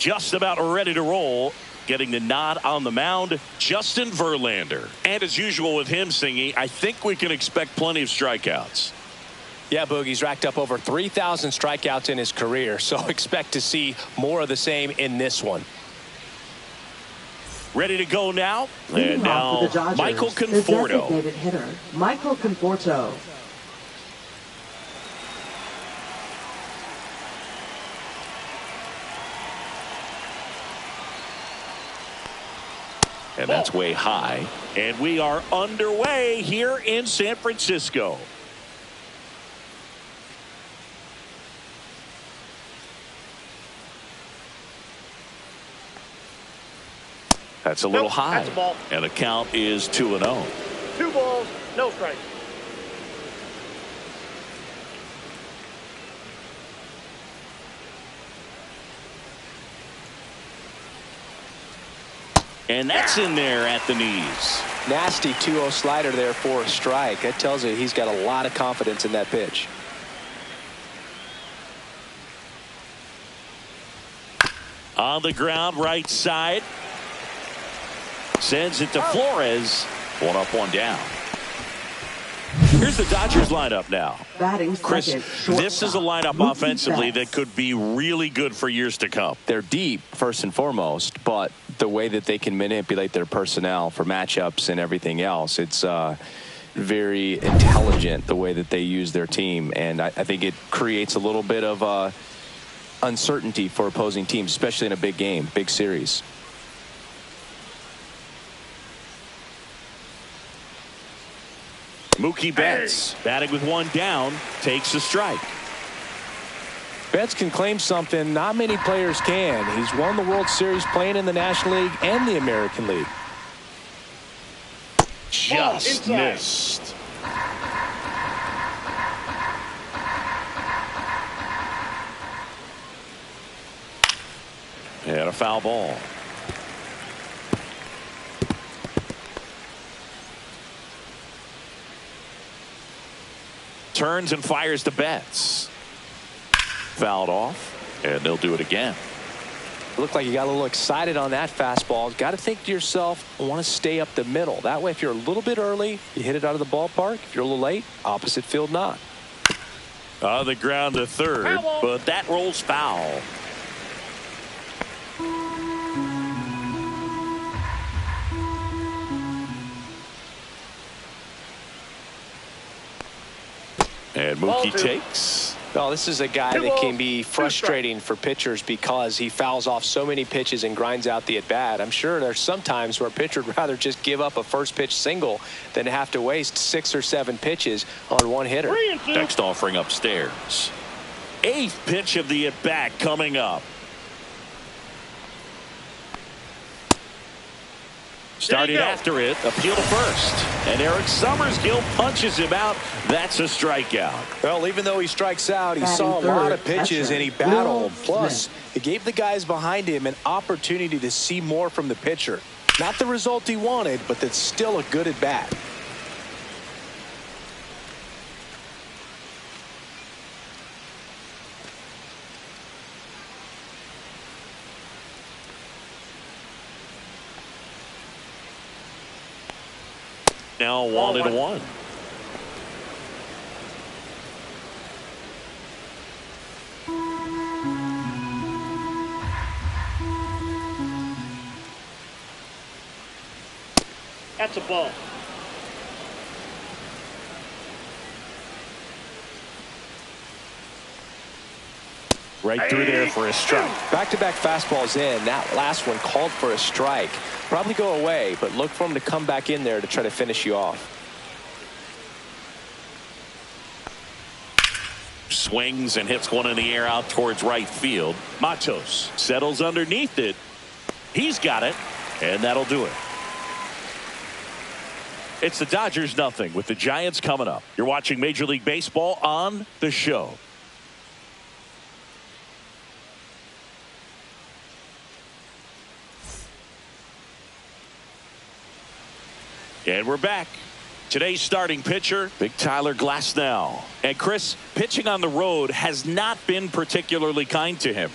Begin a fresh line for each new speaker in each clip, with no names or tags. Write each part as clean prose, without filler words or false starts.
just about ready to roll. Getting the nod on the mound, Justin Verlander. And as usual with him, Singy, I think we can expect plenty of strikeouts.
Yeah, Boogie's racked up over 3,000 strikeouts in his career, so expect to see more of the same in this one.
Ready to go now.
Leading
And now
off for the Dodgers,
Michael
the
Conforto.
designated hitter, Michael Conforto.
And that's way high. And we are underway here in San Francisco. That's a little high.
That's a ball.
And the count is 2-0.
2 balls, no strikes.
And that's in there at the knees.
Nasty 2-0 slider there for a strike. That tells you he's got a lot of confidence in that pitch.
On the ground, right side. Sends it to Flores. 1 up, 1 down. Here's the Dodgers lineup now.
Batting
Chris,
second,
this is a lineup
Mookie
offensively
Betts.
that could be really good for years to come.
They're deep, first and foremost, but the way that they can manipulate their personnel for matchups and everything else, it's very intelligent the way that they use their team. And I think it creates a little bit of uncertainty for opposing teams, especially in a big game, big series.
Mookie Betts batting with 1 down, takes a strike.
Betts can claim something not many players can. He's won the World Series playing in the National League and the American League.
Just missed. And a foul ball. Turns and fires to Betts. Fouled off, and they'll do it again.
Looked like you got a little excited on that fastball. Got to think to yourself, I want to stay up the middle. That way, if you're a little bit early, you hit it out of the ballpark. If you're a little late, opposite field not.
On the ground to third, but that rolls foul. And Mookie takes.
Well, this is a guy that can be frustrating for pitchers because he fouls off so many pitches and grinds out the at-bat. I'm sure there's some times where a pitcher would rather just give up a first pitch single than have to waste 6 or 7 pitches on one hitter.
Next offering upstairs. 8th pitch of the at-bat coming up. Started after it, appeal to first. And Eric Summersgill punches him out. That's a strikeout.
Well, even though he strikes out, he saw a lot of pitches and he battled. Plus, it gave the guys behind him an opportunity to see more from the pitcher. Not the result he wanted, but that's still a good at-bat.
Now 1-1.
That's a ball.
Right through there for a strike.
Back-to-back fastballs in. That last one called for a strike. Probably go away, but look for him to come back in there to try to finish you off.
Swings and hits one in the air out towards right field. Matos settles underneath it. He's got it, and that'll do it. It's the Dodgers 0 with the Giants coming up. You're watching Major League Baseball on The Show. And we're back. Today's starting pitcher, Big Tyler Glasnow. And Chris, pitching on the road has not been particularly kind to him.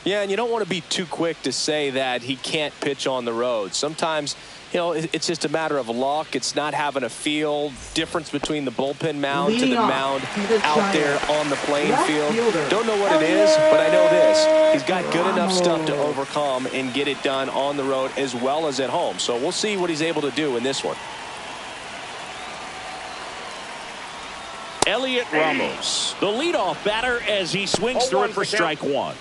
Yeah, and you don't want to be too quick to say that he can't pitch on the road. Sometimes, you know, it's just a matter of luck. It's not having a feel. Difference between the bullpen mound to the mound out there on the playing field. Don't know what it is, but I know this. He's got good enough stuff to overcome and get it done on the road as well as at home. So we'll see what he's able to do in this one.
Elliot Ramos, the leadoff batter, as he swings through it for strike one.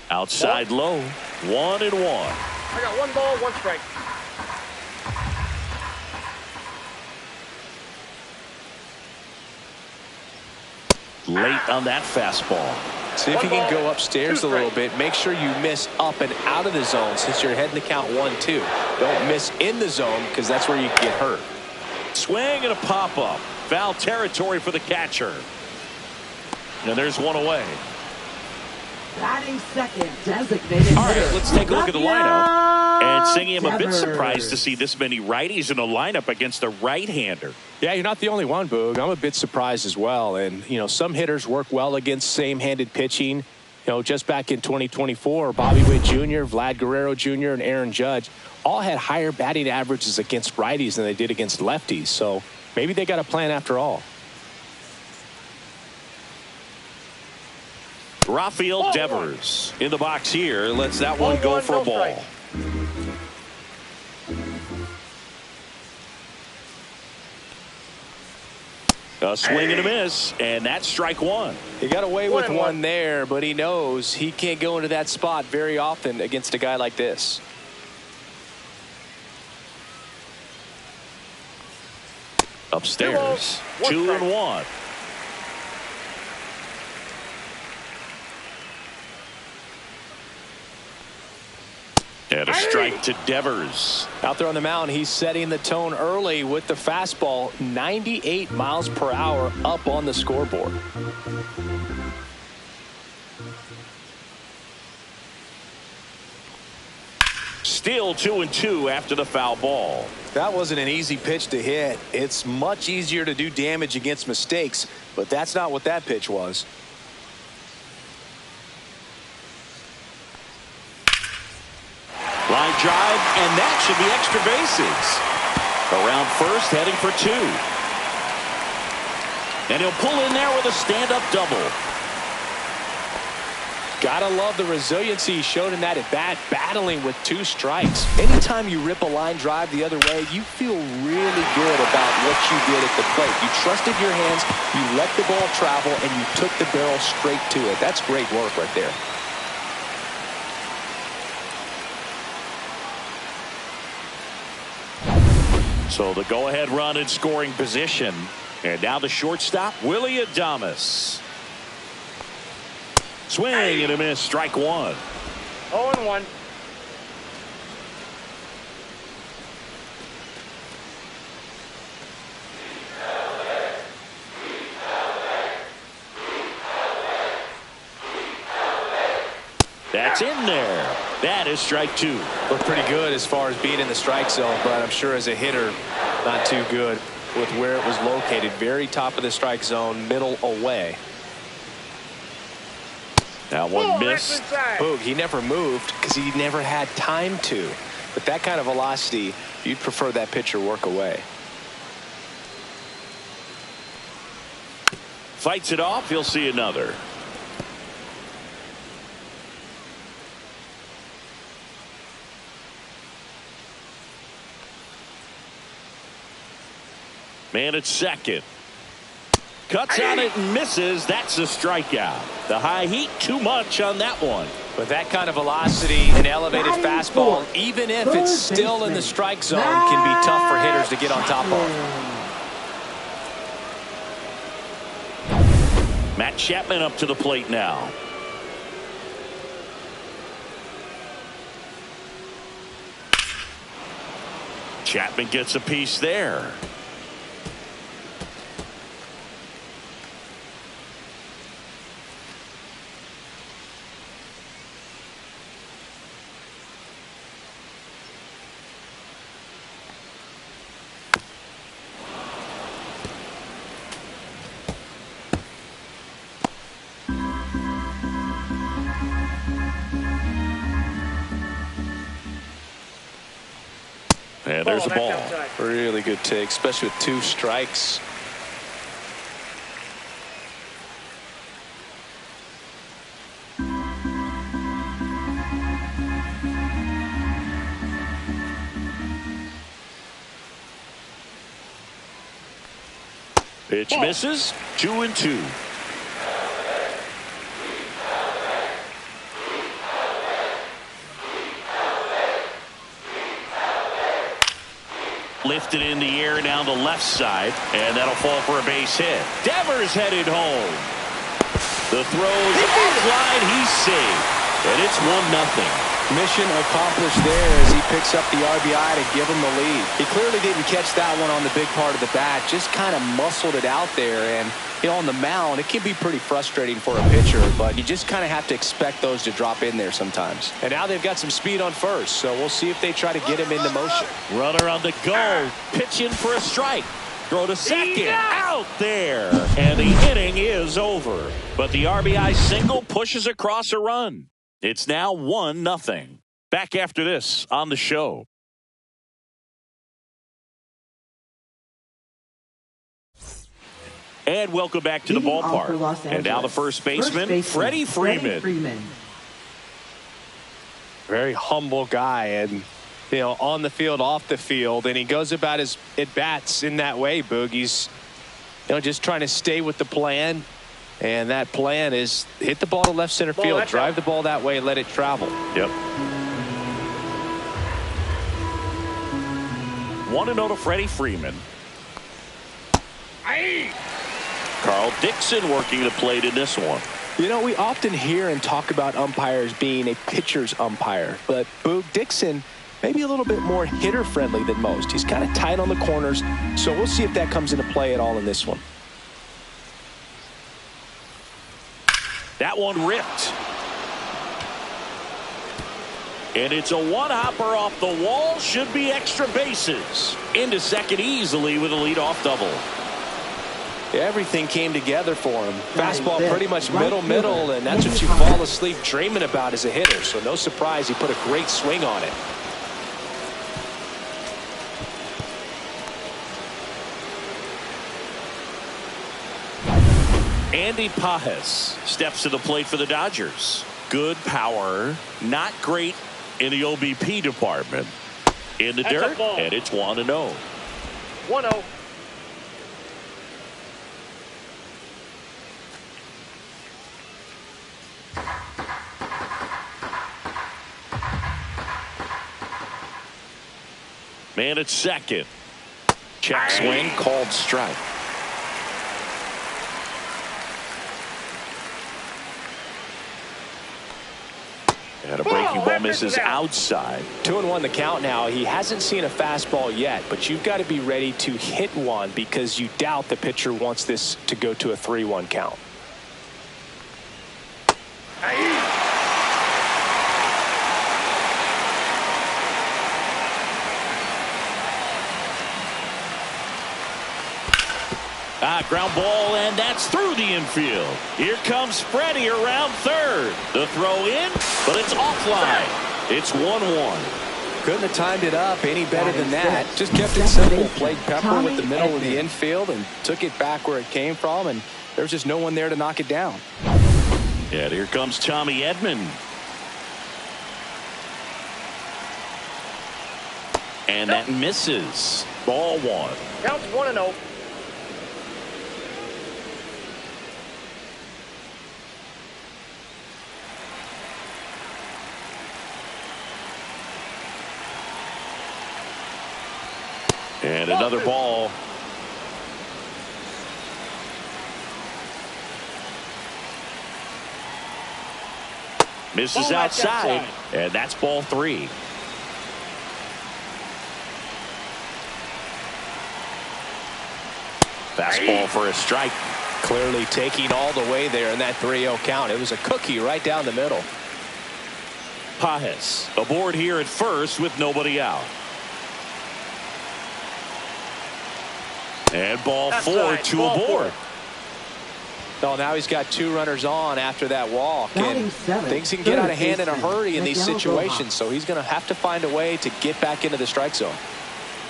Outside low, 1-1.
I got 1 ball, 1 strike.
Late on that fastball. See if you can go upstairs a little bit. Make sure you miss up and out of the zone since you're heading to count 1-2. Don't miss in the zone because that's where you get hurt.
Swing and a pop-up. Foul territory for the catcher. And there's one away.
Batting second, designated.
All right, let's take a look at the lineup. And Singy, I'm a bit surprised to see this many righties in a lineup against a right-hander.
Yeah, you're not the only one, Boog. I'm a bit surprised as well. And, you know, some hitters work well against same-handed pitching. You know, just back in 2024, Bobby Witt Jr., Vlad Guerrero Jr., and Aaron Judge all had higher batting averages against righties than they did against lefties. So maybe they got a plan after all.
Rafael Devers in the box here. Lets that one go for a ball. A swing and a miss, and that's strike one.
He got away with one there, but he knows he can't go into that spot very often against a guy like this.
Upstairs, 2-1. And a strike to Devers.
Out there on the mound, he's setting the tone early with the fastball. 98 miles per hour up on the scoreboard.
Still 2-2 after the foul ball.
That wasn't an easy pitch to hit. It's much easier to do damage against mistakes, but that's not what that pitch was.
Line drive, and that should be extra bases. Around first, heading for 2. And he'll pull in there with a stand-up double.
Gotta love the resiliency he showed in that at-bat, battling with 2 strikes. Anytime you rip a line drive the other way, you feel really good about what you did at the plate. You trusted your hands, you let the ball travel, and you took the barrel straight to it. That's great work right there.
So the go-ahead run in scoring position. And now the shortstop, Willie Adames. Swing and a miss, strike one.
0-1.
That's in there. That is strike 2.
Looked pretty good as far as being in the strike zone, but I'm sure as a hitter, not too good with where it was located. Very top of the strike zone, middle away.
That one missed.
Boog, he never moved because he never had time to. But that kind of velocity, you'd prefer that pitcher work away.
Fights it off. He'll see another. Man at second. Cuts on it and misses. That's a strikeout. The high heat, too much on that one.
With that kind of velocity and elevated fastball, even if it's still in the strike zone, can be tough for hitters to get on top of.
Matt Chapman up to the plate now. Chapman gets a piece there. And there's the ball.
Really good take, especially with 2 strikes.
Pitch misses. 2-2. Lifted in the air down the left side, and that'll fall for a base hit. Devers headed home. The throw's offline. He's safe, and it's 1-0.
Mission accomplished there as he picks up the RBI to give him the lead. He clearly didn't catch that one on the big part of the bat, just kind of muscled it out there. And, you know, on the mound, it can be pretty frustrating for a pitcher, but you just kind of have to expect those to drop in there sometimes. And now they've got some speed on first, so we'll see if they try to get him into motion.
Runner on the go, pitching for a strike. Throw to second, out there, and the inning is over. But the RBI single pushes across a run. It's now 1-0. Back after this on the show. And welcome back to the ballpark. And now the first baseman, Freddie Freeman.
Very humble guy, and you know, on the field, off the field, and he goes about his at-bats in that way, Boog. He's, you know, just trying to stay with the plan. And that plan is hit the ball to left center field, drive the ball that way, let it travel.
Yep. 1-0 to Freddie Freeman. Carl Dixon working the plate in this one.
You know, we often hear and talk about umpires being a pitcher's umpire, but Boog Dixon maybe a little bit more hitter friendly than most. He's kind of tight on the corners, so we'll see if that comes into play at all in this one.
That one ripped. And it's a one-hopper off the wall. Should be extra bases. Into second easily with a leadoff double.
Everything came together for him. Fastball pretty much middle, and that's what you fall asleep dreaming about as a hitter. So no surprise he put a great swing on it.
Andy Pages steps to the plate for the Dodgers. Good power, not great in the OBP department. In the dirt, and it's 1-0.
1-0.
Man at second. Check swing, called strike. And a breaking ball misses outside.
2-1 the count now. He hasn't seen a fastball yet, but you've got to be ready to hit one because you doubt the pitcher wants this to go to a 3-1 count.
Ground ball, and that's through the infield. Here comes Freddie around third. The throw in, but it's offline. It's 1-1.
Couldn't have timed it up any better than that. Just kept it simple. Played Pepper with the middle of the infield and took it back where it came from, and there's just no one there to knock it down.
Yeah, here comes Tommy Edman. And that misses. Ball 1.
Counts 1-0.
And another ball. Misses outside, and that's ball 3. Fastball for a strike.
Clearly taking all the way there in that 3-0 count. It was a cookie right down the middle.
Pages aboard here at first with nobody out. And ball 4, 2 aboard.
Oh, now he's got 2 runners on after that walk. And things can get out of hand in a hurry in these situations, so he's going to have to find a way to get back into the strike zone.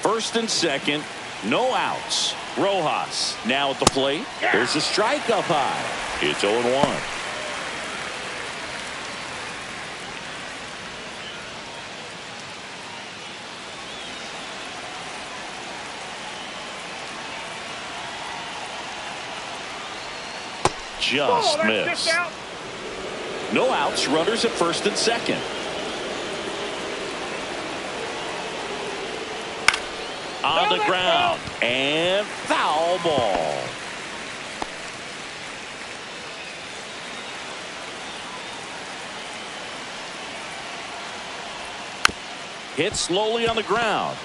First and second, no outs. Rojas now at the plate. There's a strike up high. It's 0-1. Just missed. No outs, runners at first and second. On the ground, and foul ball. Hit slowly on the ground.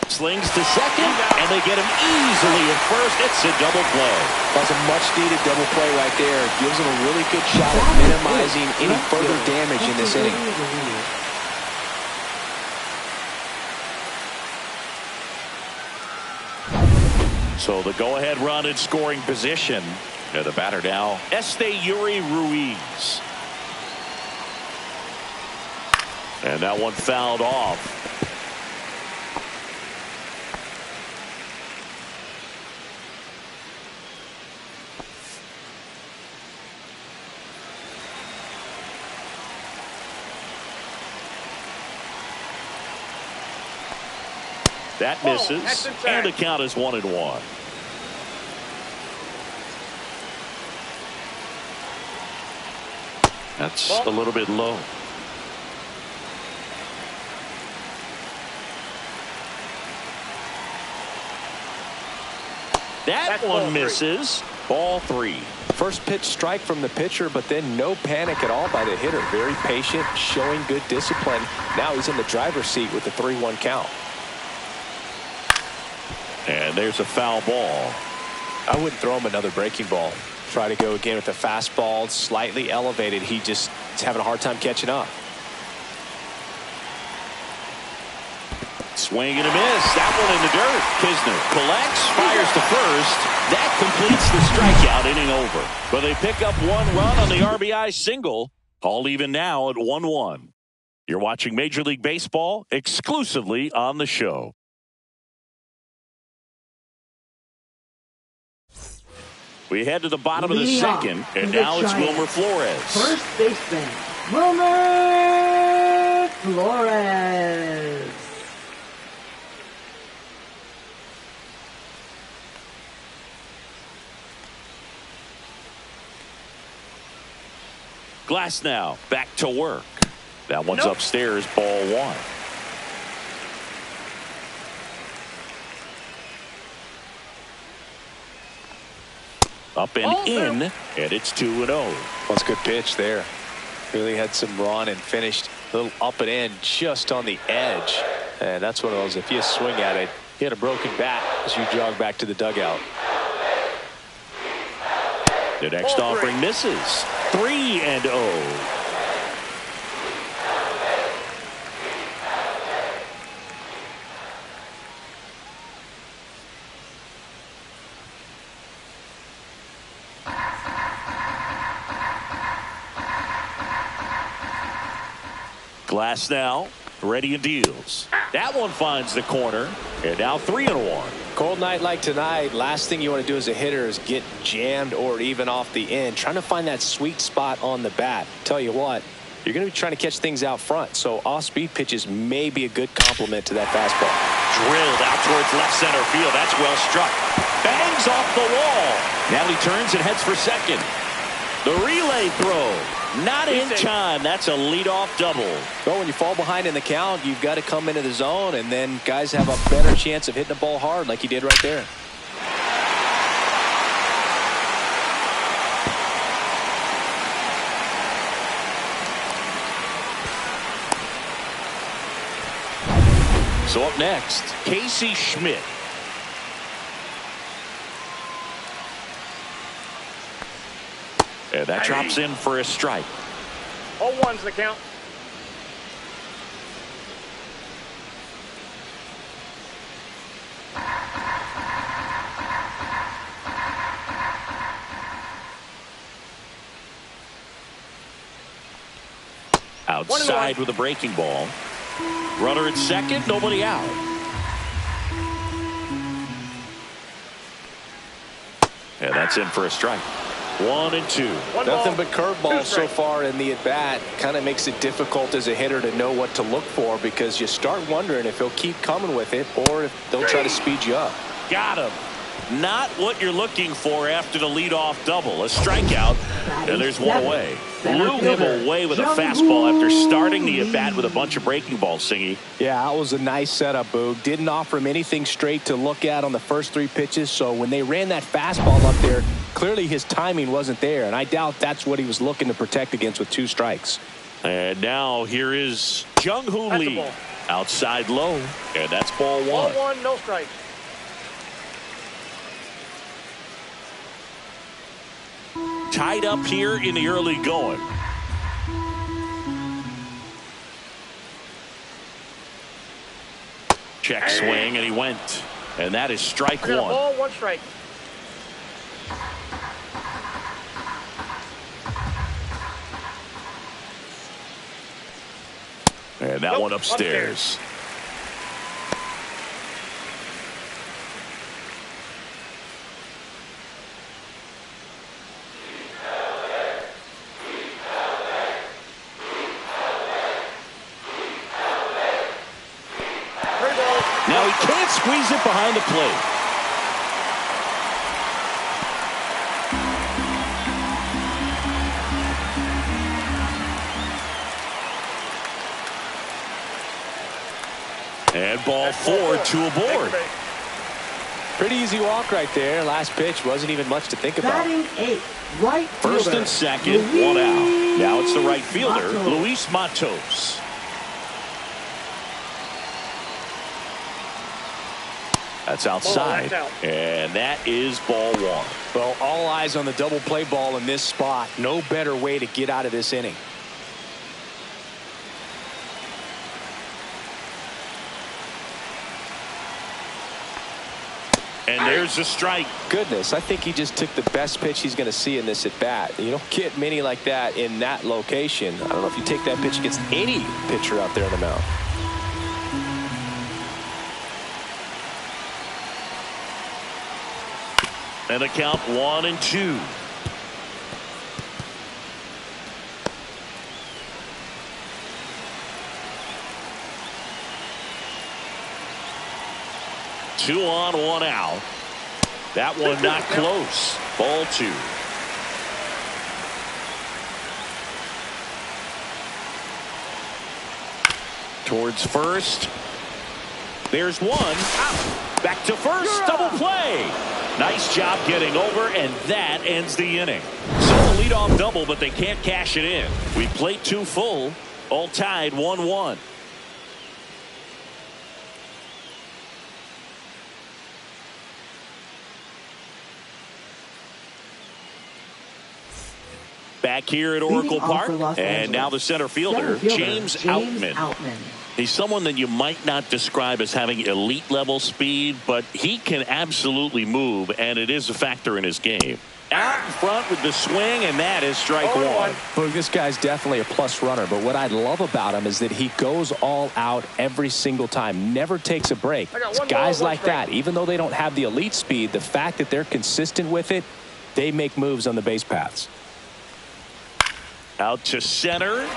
Slings to second, and they get him easily at first. It's a double play.
That's a much-needed double play right there. Gives him a really good shot at minimizing any further damage in this inning.
So the go-ahead run in scoring position. The batter now, Yuri Ruiz. And that one fouled off. That misses, and the count is 1-1. That's a little bit low. That one misses. Ball 3.
First pitch strike from the pitcher, but then no panic at all by the hitter. Very patient, showing good discipline. Now he's in the driver's seat with the 3-1 count.
And there's a foul ball.
I wouldn't throw him another breaking ball. Try to go again with the fastball, slightly elevated. He just is having a hard time catching up.
Swing and a miss. That one in the dirt. Kisner collects, fires to first. That completes the strikeout, inning over. But they pick up one run on the RBI single. All even now at 1-1. You're watching Major League Baseball exclusively on the show. We head to the bottom of the second, and now it's Wilmer Flores.
First baseman, Wilmer Flores.
Glass now back to work. That one's upstairs, ball 1. Up and in, and it's 2-0.
That's a good pitch there. Really had some run and finished a little up and in just on the edge. And that's one of those, if you swing at it, you had a broken bat as you jog back to the dugout.
The next offering misses. 3-0. Glass now, ready and deals. That one finds the corner, and now 3-1.
Cold night like tonight, last thing you want to do as a hitter is get jammed or even off the end. Trying to find that sweet spot on the bat. Tell you what, you're going to be trying to catch things out front, so off-speed pitches may be a good complement to that fastball.
Drilled out towards left center field. That's well struck. Bangs off the wall. Now he turns and heads for second. The relay throw. Not in time. That's a leadoff double.
Well, when you fall behind in the count, you've got to come into the zone, and then guys have a better chance of hitting the ball hard like he did right there.
So up next, Casey Schmidt. And that drops in for a strike.
0-1's the count.
Outside with a breaking ball. Runner at second, nobody out. And that's in for a strike. 1-2.
Nothing but curveballs so far in the at-bat. Kind of makes it difficult as a hitter to know what to look for, because you start wondering if he'll keep coming with it or if they'll try to speed you up.
Got him. Not what you're looking for after the leadoff double. A strikeout, and there's one away. Blew him away with a fastball after starting the at-bat with a bunch of breaking balls, Singy.
Yeah, that was a nice setup, Boog. Didn't offer him anything straight to look at on the first 3 pitches, so when they ran that fastball up there, clearly his timing wasn't there, and I doubt that's what he was looking to protect against with 2 strikes.
And now here is Jung-Hoo Lee. Outside low, and that's ball 1.
Ball 1, no strikes.
Tied up here in the early going. Check swing, and he went. And that is strike 1.
Ball 1 strike.
And that one upstairs. Now he can't squeeze it behind the plate. And ball 4, 2 aboard.
Pretty easy walk right there. Last pitch wasn't even much to think about.
Batting 8, right fielder.
First and second, 1 out. Now it's the right fielder, Luis Matos. That's outside, and that is ball 1.
Well, all eyes on the double play ball in this spot. No better way to get out of this inning.
And there's a strike.
Goodness, I think he just took the best pitch he's going to see in this at bat. You don't get many like that in that location. I don't know if you take that pitch against any pitcher out there in the mound.
And the count 1-2. Two on, 1 out. That one not close. Ball 2. Towards first. There's one. Out. Back to first. Double play. Nice job getting over, and that ends the inning. So a leadoff double, but they can't cash it in. We played 2 full. All tied 1-1. Back here at Oracle Park, and now the center fielder, James Outman. He's someone that you might not describe as having elite level speed, but he can absolutely move, and it is a factor in his game. Out in front with the swing, and that is strike 1.
Well, this guy's definitely a plus runner, but what I love about him is that he goes all out every single time, never takes a break. It's guys like that, even though they don't have the elite speed, the fact that they're consistent with it, they make moves on the base paths.
Out to center.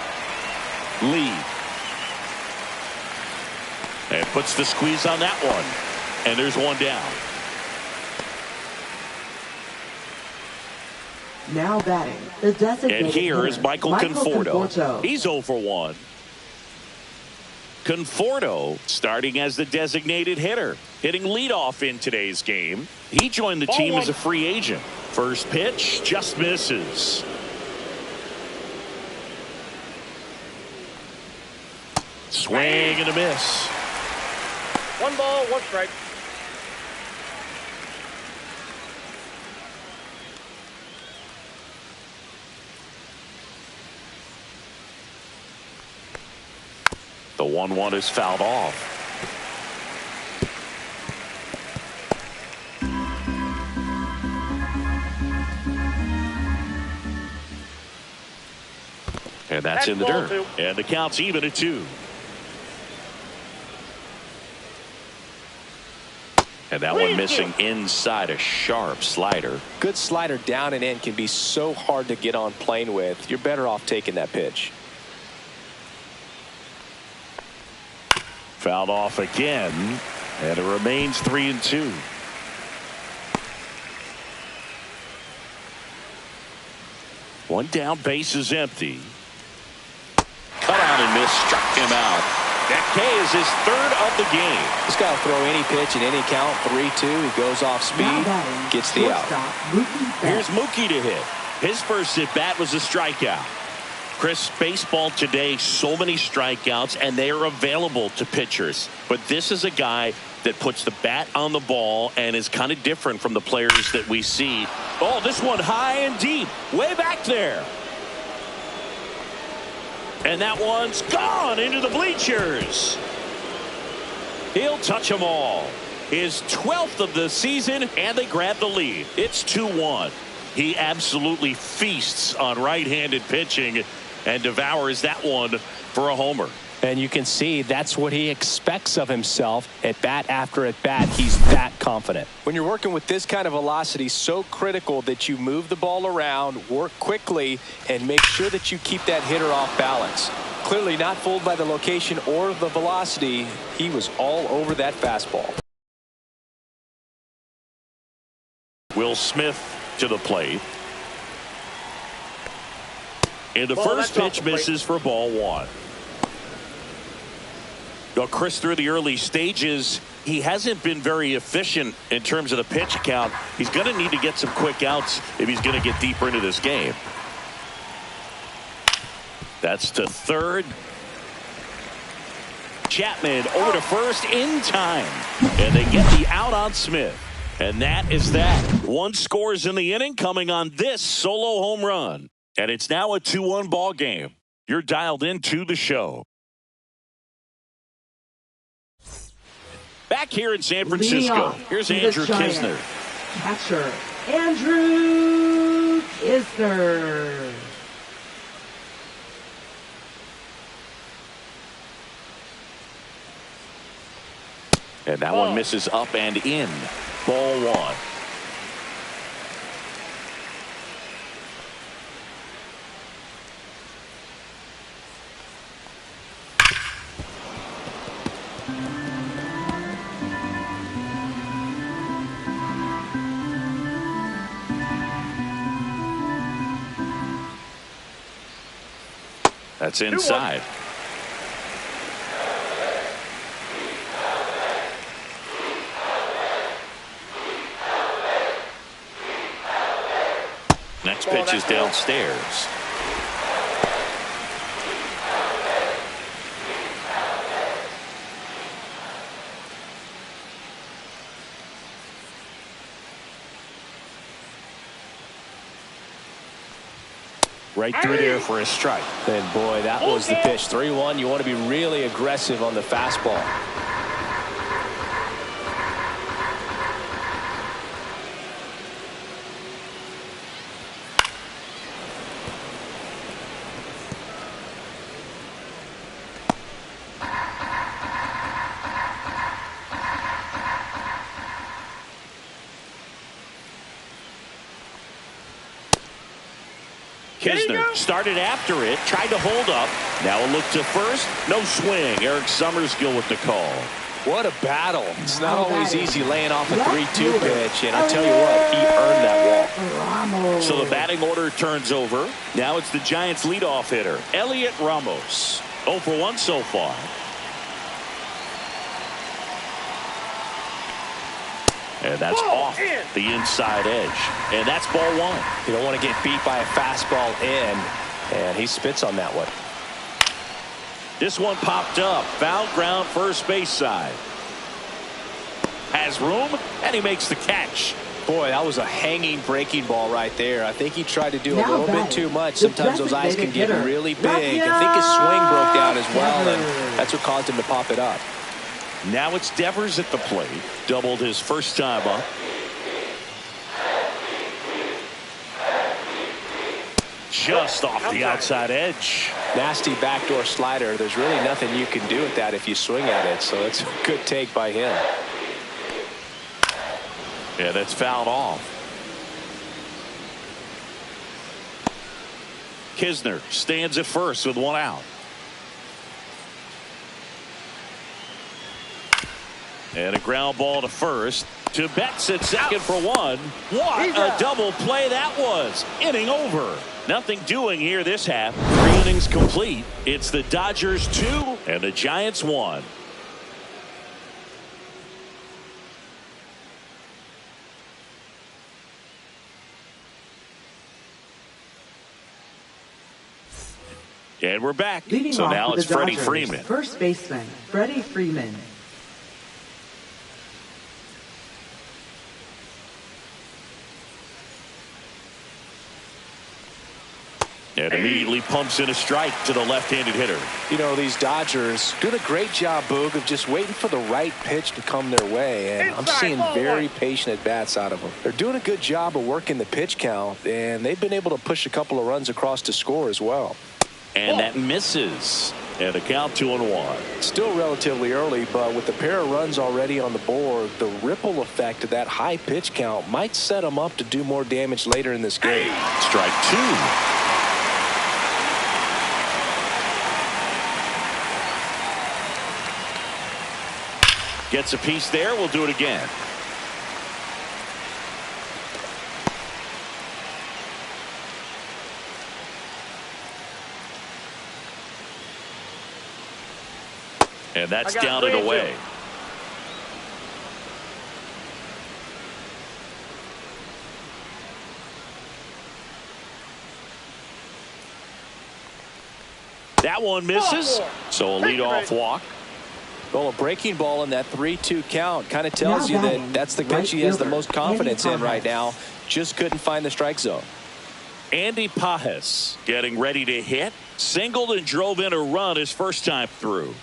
Lee. And puts the squeeze on that one. And there's one down.
Now batting, the designated
and here is Michael Conforto. He's 0 for 1. Conforto starting as the designated hitter, hitting leadoff in today's game. He joined the team as a free agent. First pitch just misses. Swing and a miss.
1 ball, 1 strike.
The 1-1 is fouled off. And that's in the dirt. 2. And the count's even at 2. And And that one missing inside, a sharp slider.
Good slider down and in can be so hard to get on plane with. You're better off taking that pitch.
Fouled off again, and it remains 3-2. One down, base is empty. Cut out and missed, struck him out. That K is his third of the game.
This guy will throw any pitch in any count, 3-2. He goes off speed, gets the out.
Here's Mookie to hit. His first at bat was a strikeout. Chris, baseball today, so many strikeouts, and they are available to pitchers. But this is a guy that puts the bat on the ball and is kind of different from the players that we see. Oh, this one high and deep, way back there. And that one's gone into the bleachers. He'll touch them all. His 12th of the season, and they grab the lead. It's 2-1. He absolutely feasts on right-handed pitching and devours that one for a homer.
And you can see that's what he expects of himself at bat after at bat. He's that confident. When you're working with this kind of velocity, so critical that you move the ball around, work quickly, and make sure that you keep that hitter off balance. Clearly not fooled by the location or the velocity. He was all over that fastball.
Will Smith to the plate. And the first pitch misses for ball one. Now, Chris, through the early stages, he hasn't been very efficient in terms of the pitch count. He's going to need to get some quick outs if he's going to get deeper into this game. That's to third. Chapman over to first in time. And they get the out on Smith. And that is that. One scores in the inning coming on this solo home run. And it's now a 2-1 ball game. You're dialed into the show. Back here in San Francisco, here's Andrew Kisner.
Catcher, Andrew Kisner.
And that one misses up and in. Ball one. That's inside. Next pitch is downstairs. Right through there for a strike.
And boy, that was the pitch. 3-1. You want to be really aggressive on the fastball.
Kisner started after it, tried to hold up. Now a look to first. No swing. Eric Summerskill with the call.
What a battle. It's not always easy laying off a 3-2 pitch, and I tell you what, he earned that walk.
So the batting order turns over. Now it's the Giants' leadoff hitter, Elliot Ramos. 0 for 1 so far. And that's off the inside edge. And that's ball one.
You don't want to get beat by a fastball in, and he spits on that one.
This one popped up. Foul ground first base side. Has room, and he makes the catch.
Boy, that was a hanging breaking ball right there. I think he tried to do a little bit too much. Sometimes those eyes can get really big. I think his swing broke down as well, and that's what caused him to pop it up.
Now it's Devers at the plate. Doubled his first time up. Just off the outside edge.
Nasty backdoor slider. There's really nothing you can do with that if you swing at it. So it's a good take by him.
Yeah, that's fouled off. Kisner stands at first with one out. And a ground ball to first. To Betts at second for one. What a double play that was. Inning over. Nothing doing here this half. 3 innings complete. It's the Dodgers 2 and the Giants 1. And we're back.
Leading
so
off
now
with
it's
the
Freddie
Dodgers,
Freeman.
First baseman, Freddie Freeman.
And immediately pumps in a strike to the left-handed hitter.
You know, these Dodgers doing a great job, Boog, of just waiting for the right pitch to come their way. And I'm seeing very patient at-bats out of them. They're doing a good job of working the pitch count, and they've been able to push a couple of runs across to score as well.
And that misses. And a count 2-1.
Still relatively early, but with a pair of runs already on the board, the ripple effect of that high pitch count might set them up to do more damage later in this game.
Strike 2. Gets a piece there. We'll do it again. And that's down and away. That one misses. So a leadoff walk.
Well, a breaking ball in that 3-2 count kind of tells you that that's the pitch he has the most confidence in right now. Just couldn't find the strike zone.
Andy Pajes getting ready to hit. Singled and drove in a run his first time through.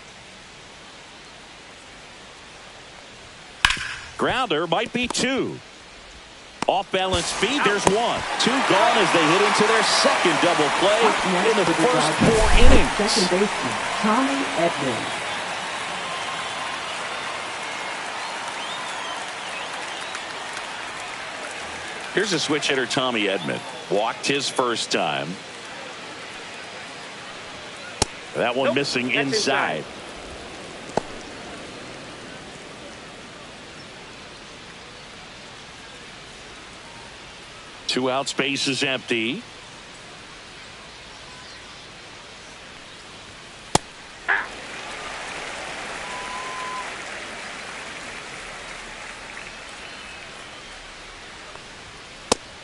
Grounder might be 2. Off balance speed, there's 1. 2 gone as they hit into their second double play in the first 4 innings.
Second baseman, Tommy Edman.
Here's a switch hitter, Tommy Edman. Walked his first time. That one missing inside. Two out, space is empty.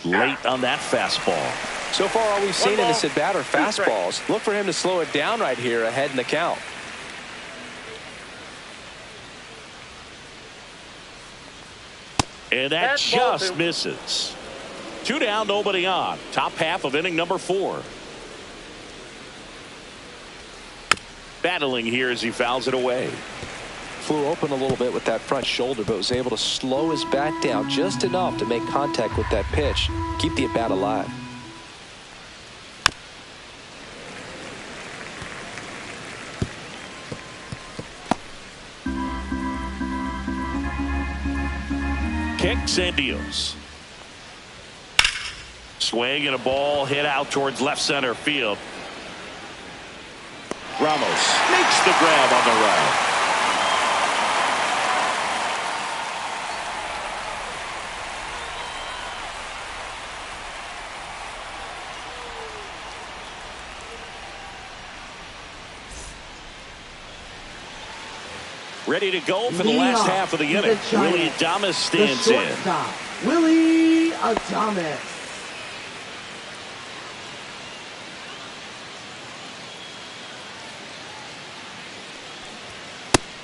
Late on that fastball.
So far, all we've seen in this at bat are fastballs. Look for him to slow it down right here ahead in the count.
And that just misses. 2 down, nobody on. Top half of inning number 4. Battling here as he fouls it away.
Flew open a little bit with that front shoulder, but was able to slow his bat down just enough to make contact with that pitch. Keep the at bat alive.
Kicks and deals. Swing and a ball hit out towards left center field. Ramos makes the grab on the right. Ready to go for the last half of the inning. Willie Adames stands in.
Willie Adames.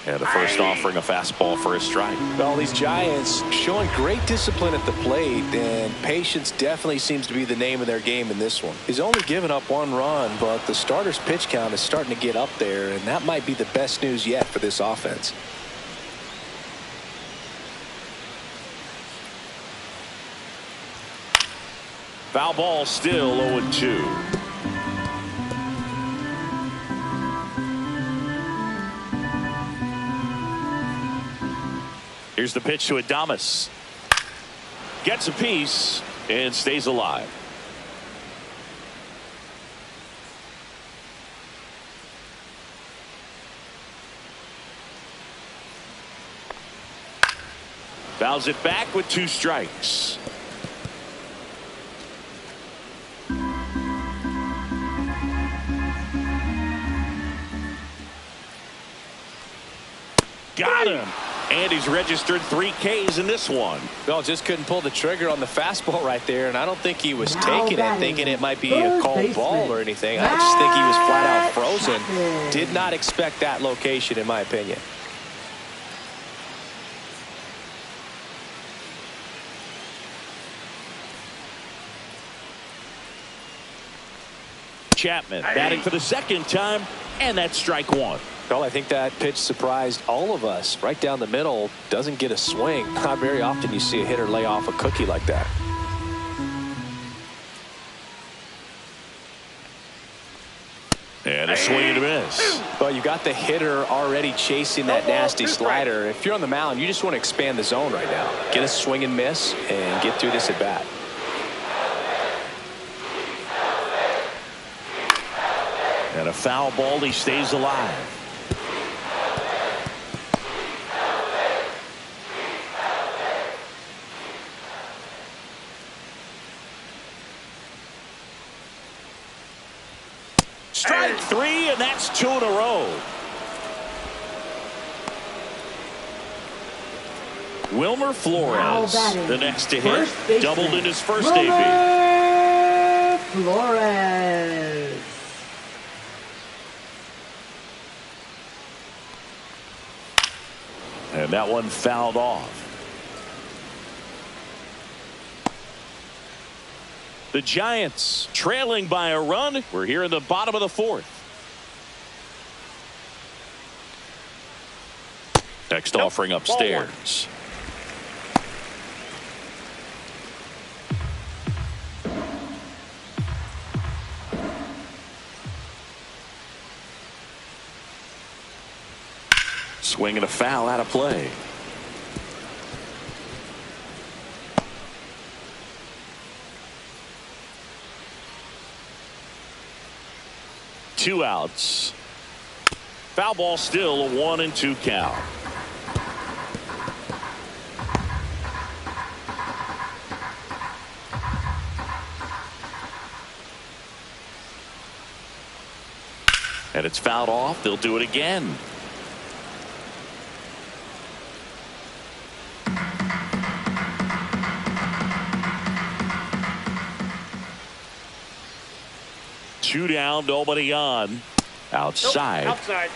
And the first offering a fastball for a strike.
Well, these Giants showing great discipline at the plate, and patience definitely seems to be the name of their game in this one. He's only given up 1 run, but the starter's pitch count is starting to get up there, and that might be the best news yet for this offense.
Foul ball, still 0-2. Here's the pitch to Adames. Gets a piece and stays alive. Fouls it back with 2 strikes. Got him. And he's registered 3 Ks in this one.
Well, just couldn't pull the trigger on the fastball right there, and I don't think he was taking it thinking it might be a called ball or anything. I just think he was flat out frozen. Did not expect that location, in my opinion.
Chapman batting for the 2nd time, and that's strike 1.
Well, I think that pitch surprised all of us. Right down the middle, doesn't get a swing. Not very often you see a hitter lay off a cookie like that.
And a swing and a miss.
Well, you got the hitter already chasing that nasty slider. If you're on the mound, you just want to expand the zone right now. Get a swing and miss and get through this at bat.
And a foul ball, he stays alive. Strike 3, and that's 2 in a row. Wilmer Flores, the next to hit, doubled in his first debut.
Flores.
And that one fouled off. The Giants trailing by a run. We're here in the bottom of the 4th. Next offering upstairs. Swing and a foul out of play. Two outs. Foul ball still, a 1-2 count. And it's fouled off. They'll do it again. Two down, nobody on. Outside.
Nope, outside.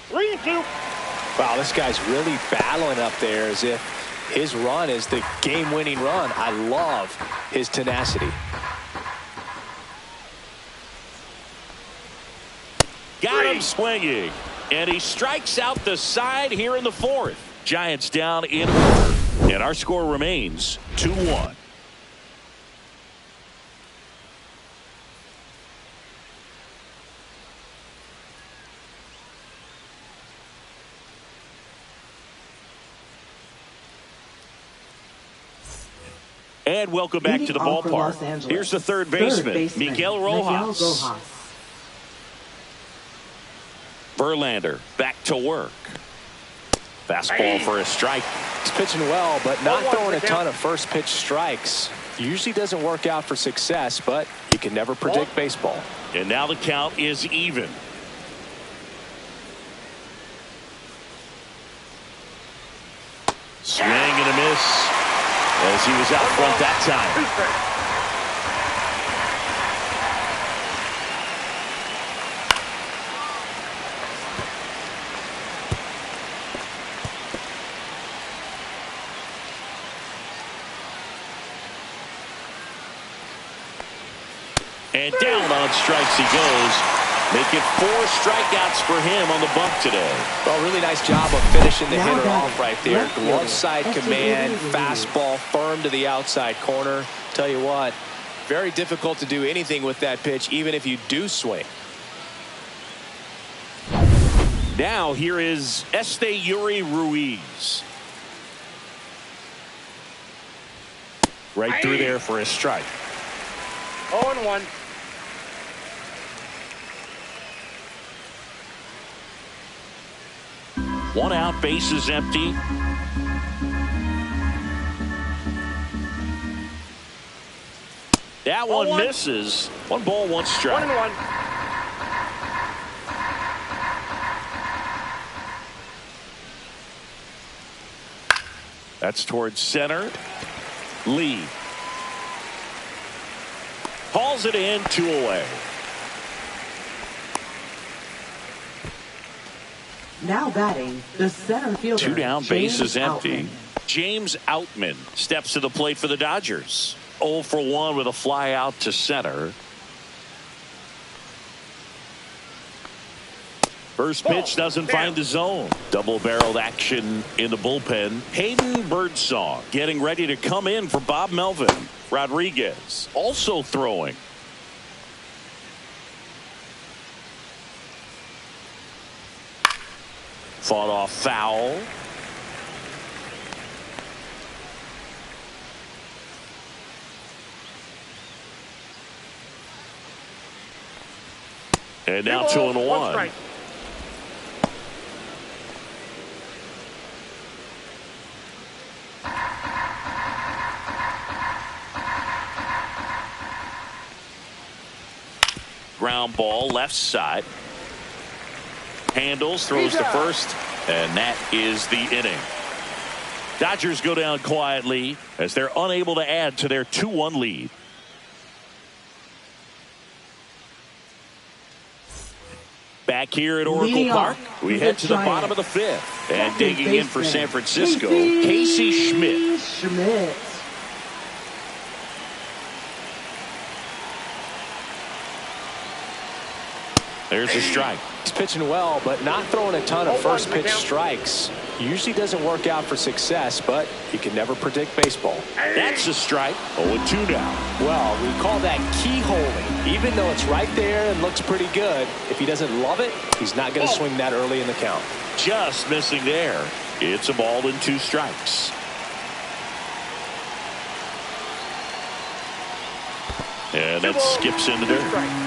Three and 2.
Wow, this guy's really battling up there as if his run is the game-winning run. I love his tenacity.
Got him swinging. And he strikes out the side here in the 4th. Giants down in order. And our score remains 2-1. And welcome back to the ballpark. Here's the third baseman, Miguel Rojas. Verlander back to work. Fastball for a strike.
He's pitching well, but not throwing a ton of first pitch strikes. Usually doesn't work out for success, but you can never predict baseball.
And now the count is even. Swing and a miss as he was out front that time. And down on strikes he goes. Making 4 strikeouts for him on the bump today.
Well, really nice job of finishing the hitter off right there. Glove side command, fastball firm to the outside corner. Tell you what, very difficult to do anything with that pitch, even if you do swing.
Now here is Yuri Ruiz. Right through there for a strike.
0-1.
One out, base is empty. That one misses. 1 ball, 1 strike.
1-1.
That's towards center. Lee hauls it in, 2 away.
Now batting, the center fielder.
2 down, base is
James
empty.
Outman.
James Outman steps to the plate for the Dodgers. 0 for 1 with a fly out to center. First pitch doesn't find the zone. Double-barreled action in the bullpen. Hayden Birdsong getting ready to come in for Bob Melvin. Rodriguez also throwing. Fought off foul. And now 2-1. Ground ball left side. Handles, throws to first, and that is the inning. Dodgers go down quietly as they're unable to add to their 2-1 lead. Back here at Oracle Park, we head to the bottom of the 5th. And digging in for San Francisco, Casey Schmidt. There's a strike.
He's pitching well, but not throwing a ton of first pitch strikes. Usually doesn't work out for success, but you can never predict baseball.
That's a strike. 0-2 now.
Well, we call that keyholing. Even though it's right there and looks pretty good, if he doesn't love it, he's not going to swing that early in the count.
Just missing there. It's a ball and 2 strikes. And that skips in the dirt.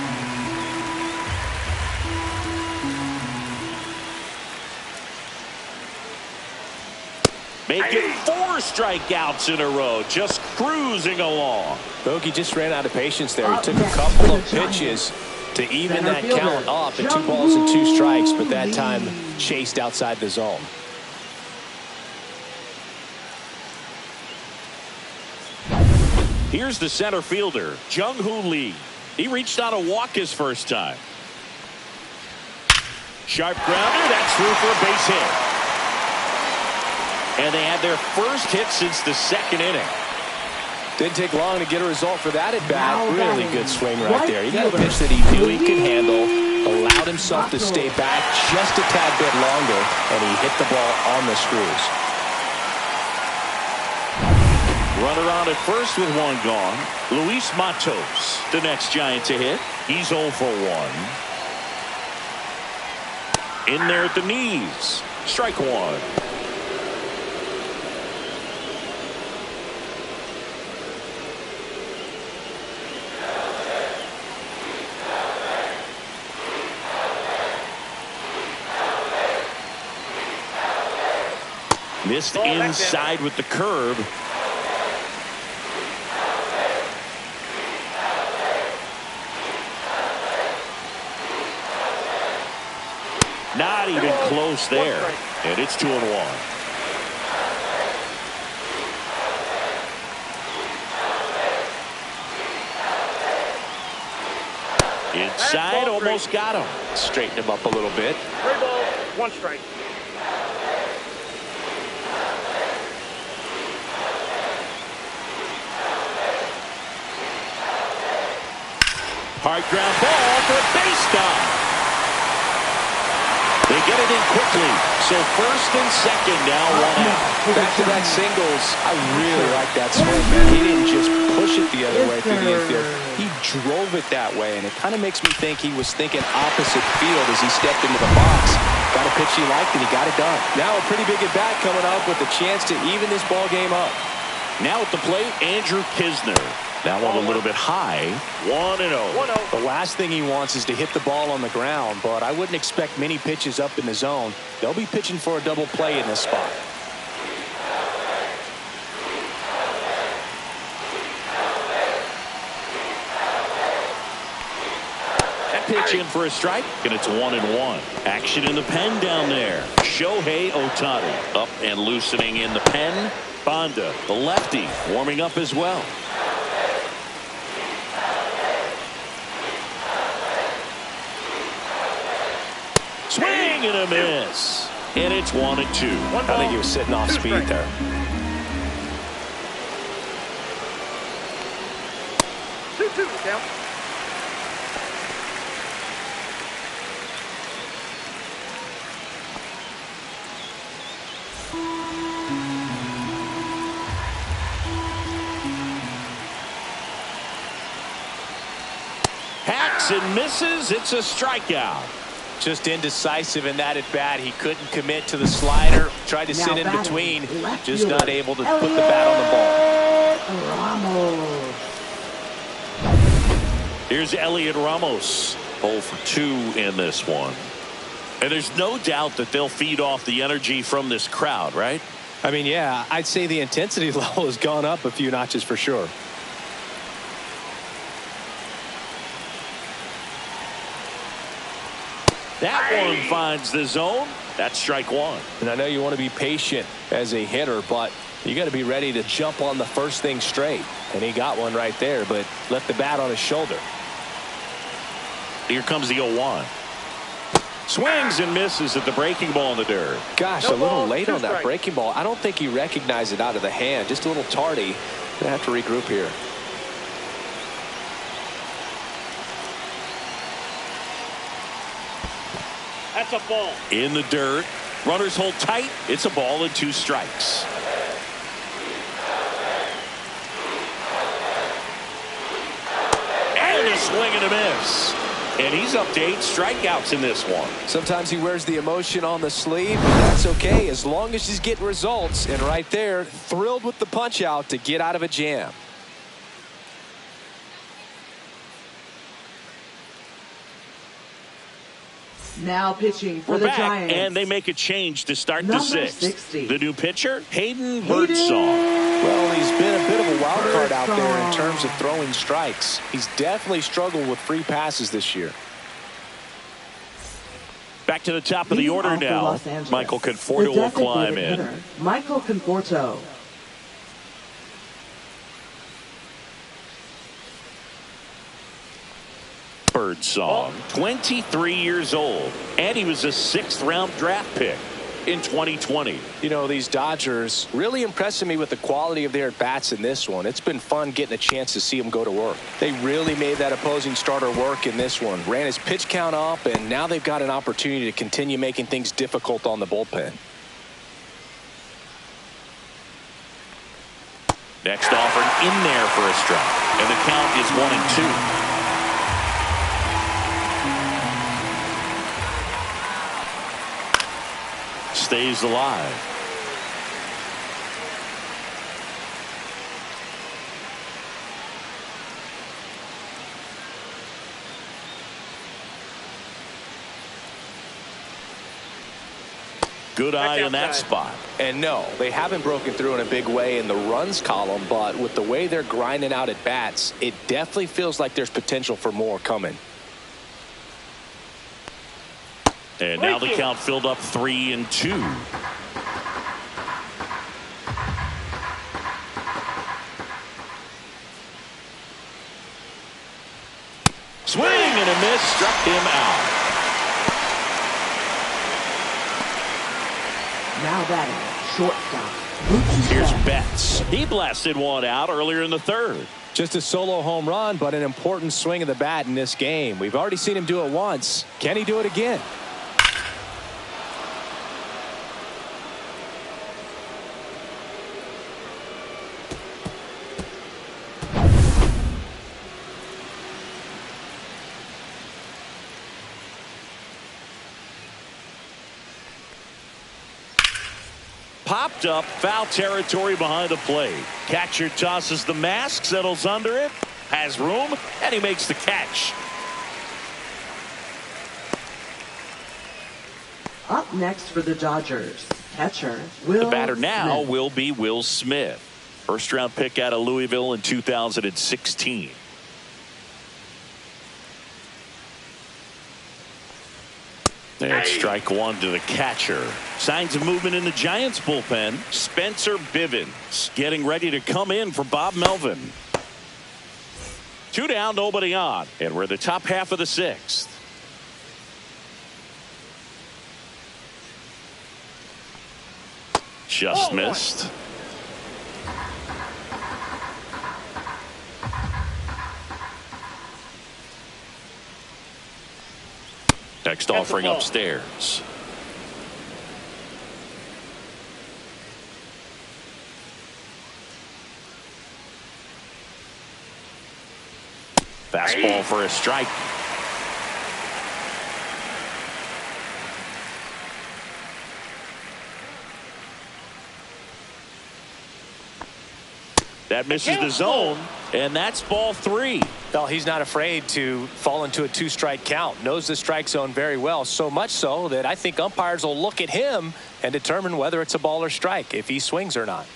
Making 4 strikeouts in a row, just cruising along.
Bogey just ran out of patience there. He took a couple of pitches to even that count up at 2 balls and 2 strikes, but that time chased outside the zone.
Here's the center fielder, Jung-Hoo Lee. He reached on a walk his first time. Sharp grounder, that's through for a base hit. And they had their first hit since the 2nd inning.
Didn't take long to get a result for that at bat. Really good swing right there. He got a pitch that he knew he could handle, allowed himself to stay back just a tad bit longer, and he hit the ball on the screws.
Runner on at first with 1 gone. Luis Matos, the next Giant to hit. He's 0 for 1. In there at the knees. Strike 1. Missed inside with the curve. Not even close there. And it's 2-1. Inside, almost got him.
Straighten him up a little bit.
3 balls, 1 strike.
Hard ground ball for a base stop. They get it in quickly. So first and second now, 1 out.
Back to that singles. I really like that swing, man. He didn't just push it the other way through the infield. He drove it that way, and it kind of makes me think he was thinking opposite field as he stepped into the box. got a pitch he liked, and he got it done. Now a pretty big at-bat coming up with a chance to even this ball game up.
Now at the plate, Andrew Kisner. That one a little bit high. 1-0.
The last thing he wants is to hit the ball on the ground, but I wouldn't expect many pitches up in the zone. They'll be pitching for a double play in this spot.
Pitch in for a strike, and it's 1-1. Action in the pen down there. Shohei Ohtani up and loosening in the pen. Banda, the lefty, warming up as well. Swing and a miss. And it's 1-2.
I think he was sitting off speed there.
Two count.
Hacks and misses. It's a strikeout.
Just indecisive in that at bat. He couldn't commit to the slider. Tried to sit in between. Just not able to put the bat on the ball.
Ramos.
Here's Elliot Ramos. 0 for 2 in this one. And there's no doubt that they'll feed off the energy from this crowd, right?
I mean, yeah, I'd say the intensity level has gone up a few notches for sure.
That one finds the zone. That's strike one.
And I know you want to be patient as a hitter, but you got to be ready to jump on the first thing straight. And he got one right there, but left the bat on his shoulder.
Here comes the 0-1. Swings and misses at the breaking ball in the dirt.
Gosh, a little late on that breaking ball. I don't think he recognized it out of the hand. Just a little tardy. Gonna have to regroup here.
That's a ball.
In the dirt. Runners hold tight. It's a ball and 2 strikes. And a swing and a miss. And he's up to 8 strikeouts in this one.
Sometimes he wears the emotion on the sleeve, but that's okay as long as he's getting results. And right there, thrilled with the punch out to get out of a jam.
Now pitching for
We're
the
back,
Giants.
and they make a change to start
Number
the 6th.
60.
The new pitcher, Hayden Birdsong.
Well, he's been a bit of a wild card out there in terms of throwing strikes. He's definitely struggled with free passes this year.
Back to the top of the
Leading
order
off for
now.
Los Angeles,
Michael
the
Conforto will climb
designated
in.
hitter, Michael Conforto.
Birdsong, 23 years old, and he was a 6th-round draft pick in 2020.
You know, these Dodgers really impressing me with the quality of their at-bats in this one. It's been fun getting a chance to see them go to work. They really made that opposing starter work in this one. Ran his pitch count up, and now they've got an opportunity to continue making things difficult on the bullpen.
Next offered in there for a strike, and the count is 1-2. Stays alive. Good eye in that spot.
And no, they haven't broken through in a big way in the runs column, but with the way they're grinding out at bats, it definitely feels like there's potential for more coming.
And now the count filled up 3-2. Swing and a miss, struck him out.
Now batting, shortstop.
Here's Betts. He blasted one out earlier in the 3rd.
Just a solo home run, but an important swing of the bat in this game. We've already seen him do it once. Can he do it again?
popped up, foul territory behind the plate. Catcher tosses the mask, settles under it, has room, and he makes the catch.
Up next for the Dodgers, catcher Will
The batter now
Smith.
will be Will Smith. First round pick out of Louisville in 2016. And strike one to the catcher. Signs of movement in the Giants bullpen. Spencer Bivens getting ready to come in for Bob Melvin. 2 down, nobody on. And we're the top half of the 6th. Just missed. Next offering upstairs. Fastball for a strike. That misses the zone, and that's ball 3.
Well, he's not afraid to fall into a 2-strike count. Knows the strike zone very well, so much so that I think umpires will look at him and determine whether it's a ball or strike, if he swings or not.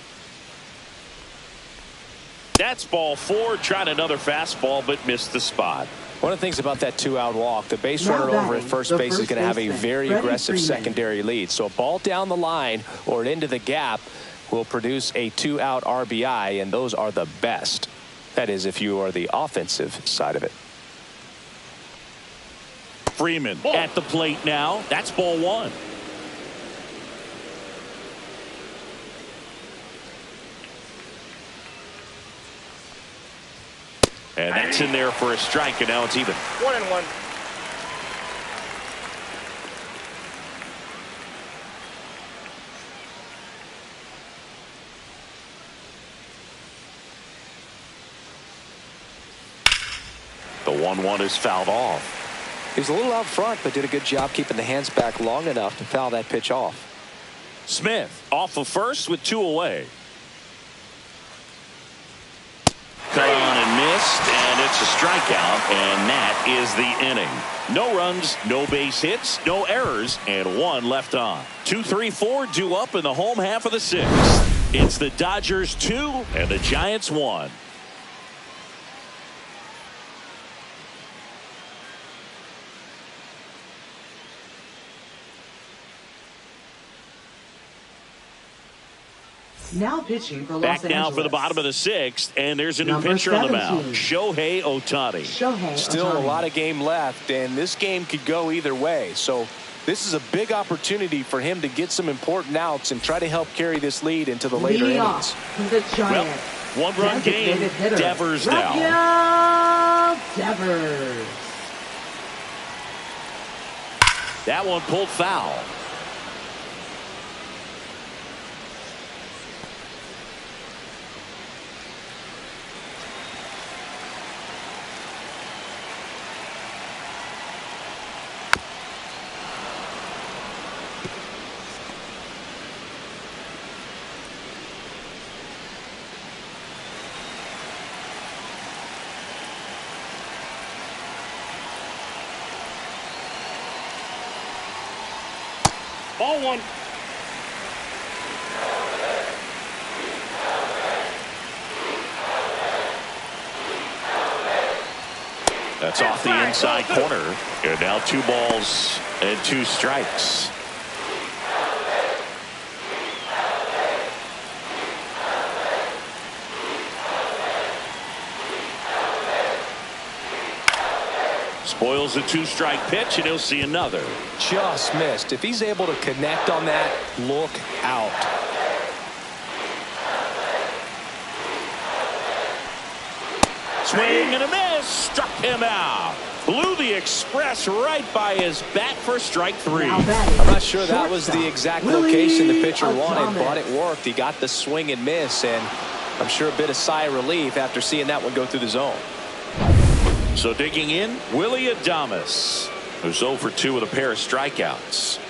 That's ball 4. Tried another fastball, but missed the spot.
One of the things about that 2-out walk, the base
Now
runner over at
batting,
first
the
base is
first
going to have a
baseman,
very
Freddie
aggressive
Freeman.
secondary lead. So a ball down the line or into the gap will produce a 2-out RBI, and those are the best. That is, if you are the offensive side of it.
Freeman at the plate now. That's ball 1. And that's in there for a strike, and now it's even.
1-1.
The 1-1 is fouled off.
He was a little out front, but did a good job keeping the hands back long enough to foul that pitch off.
Smith off of first with 2 away. Cut on and missed, and it's a strikeout, and that is the inning. No runs, no base hits, no errors, and 1 left on. 2, 3, 4 due up in the home half of the 6th. It's the Dodgers 2 and the Giants 1.
Now pitching for Los
Back now
Angeles.
for the bottom of the 6th, and there's a new
Number
pitcher on the mound,
17.
Shohei Ohtani.
Still a
Ohtani.
lot of game left, and this game could go either way. So this is a big opportunity for him to get some important outs and try to help carry this lead into the later
Leading
innings.
off from the Giants.
Well, 1-run game.
Designated hitter,
Devers down.
Rafael Devers.
That one pulled foul.
Ball 1.
That's off the inside corner. And now 2 balls and 2 strikes. Spoils the 2-strike pitch, and he'll see another.
Just missed. If he's able to connect on that, look out.
Swing and a miss. Struck him out. Blew the express right by his bat for strike 3.
Now batting,
I'm not sure that was the
shortstop,
exact
Willie
location the pitcher wanted,
Adames.
but it worked. He got the swing and miss, and I'm sure a bit of sigh of relief after seeing that one go through the zone.
So digging in, Willie Adames, who's 0 for 2 with a pair of strikeouts.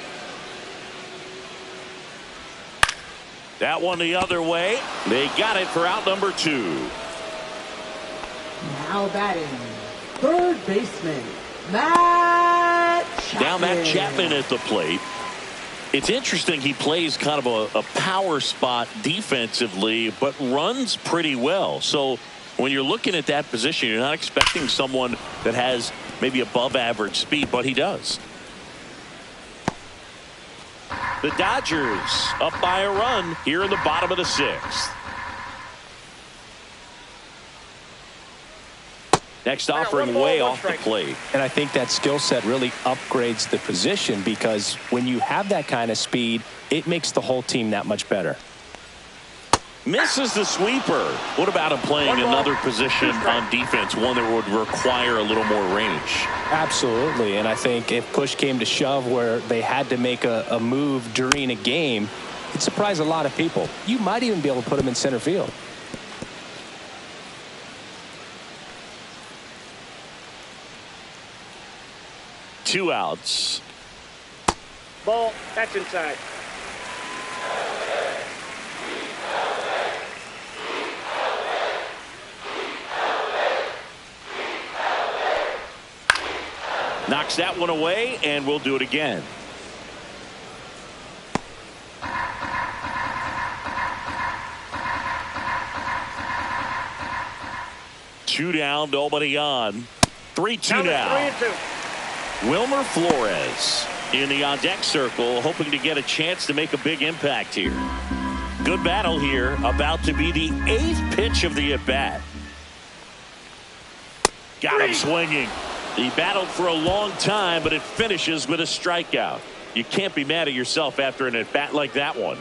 That one the other way. They got it for out number 2.
Now batting, third baseman, Matt Chapman.
Now Matt Chapman at the plate. It's interesting, he plays kind of a power spot defensively, but runs pretty well. So when you're looking at that position, you're not expecting someone that has maybe above average speed, but he does. The Dodgers up by a run here in the bottom of the 6th. Next offering way off the plate.
And I think that skill set really upgrades the position, because when you have that kind of speed, it makes the whole team that much better.
Misses the sweeper. What about him playing another position on defense, one that would require a little more range?
Absolutely. And I think if push came to shove where they had to make a move during a game, it'd surprise a lot of people. You might even be able to put him in center field.
Two outs.
Ball. That's inside.
Knocks that one away, and we'll do it again. Two down, nobody on. 3-2 now.
3-2.
Wilmer Flores in the on-deck circle, hoping to get a chance to make a big impact here. Good battle here, about to be the 8th pitch of the at-bat. Got him swinging. He battled for a long time, but it finishes with a strikeout. You can't be mad at yourself after an at-bat like that one.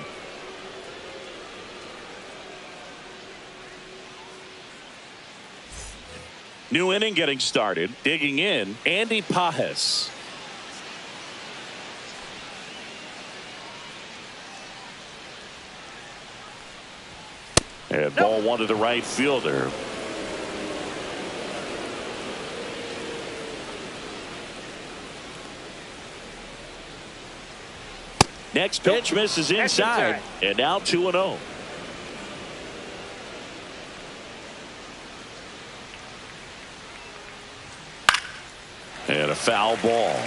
New inning getting started. Digging in, Andy Pajes. And ball one to the right fielder. Next pitch misses inside. And now 2-0. And a foul ball.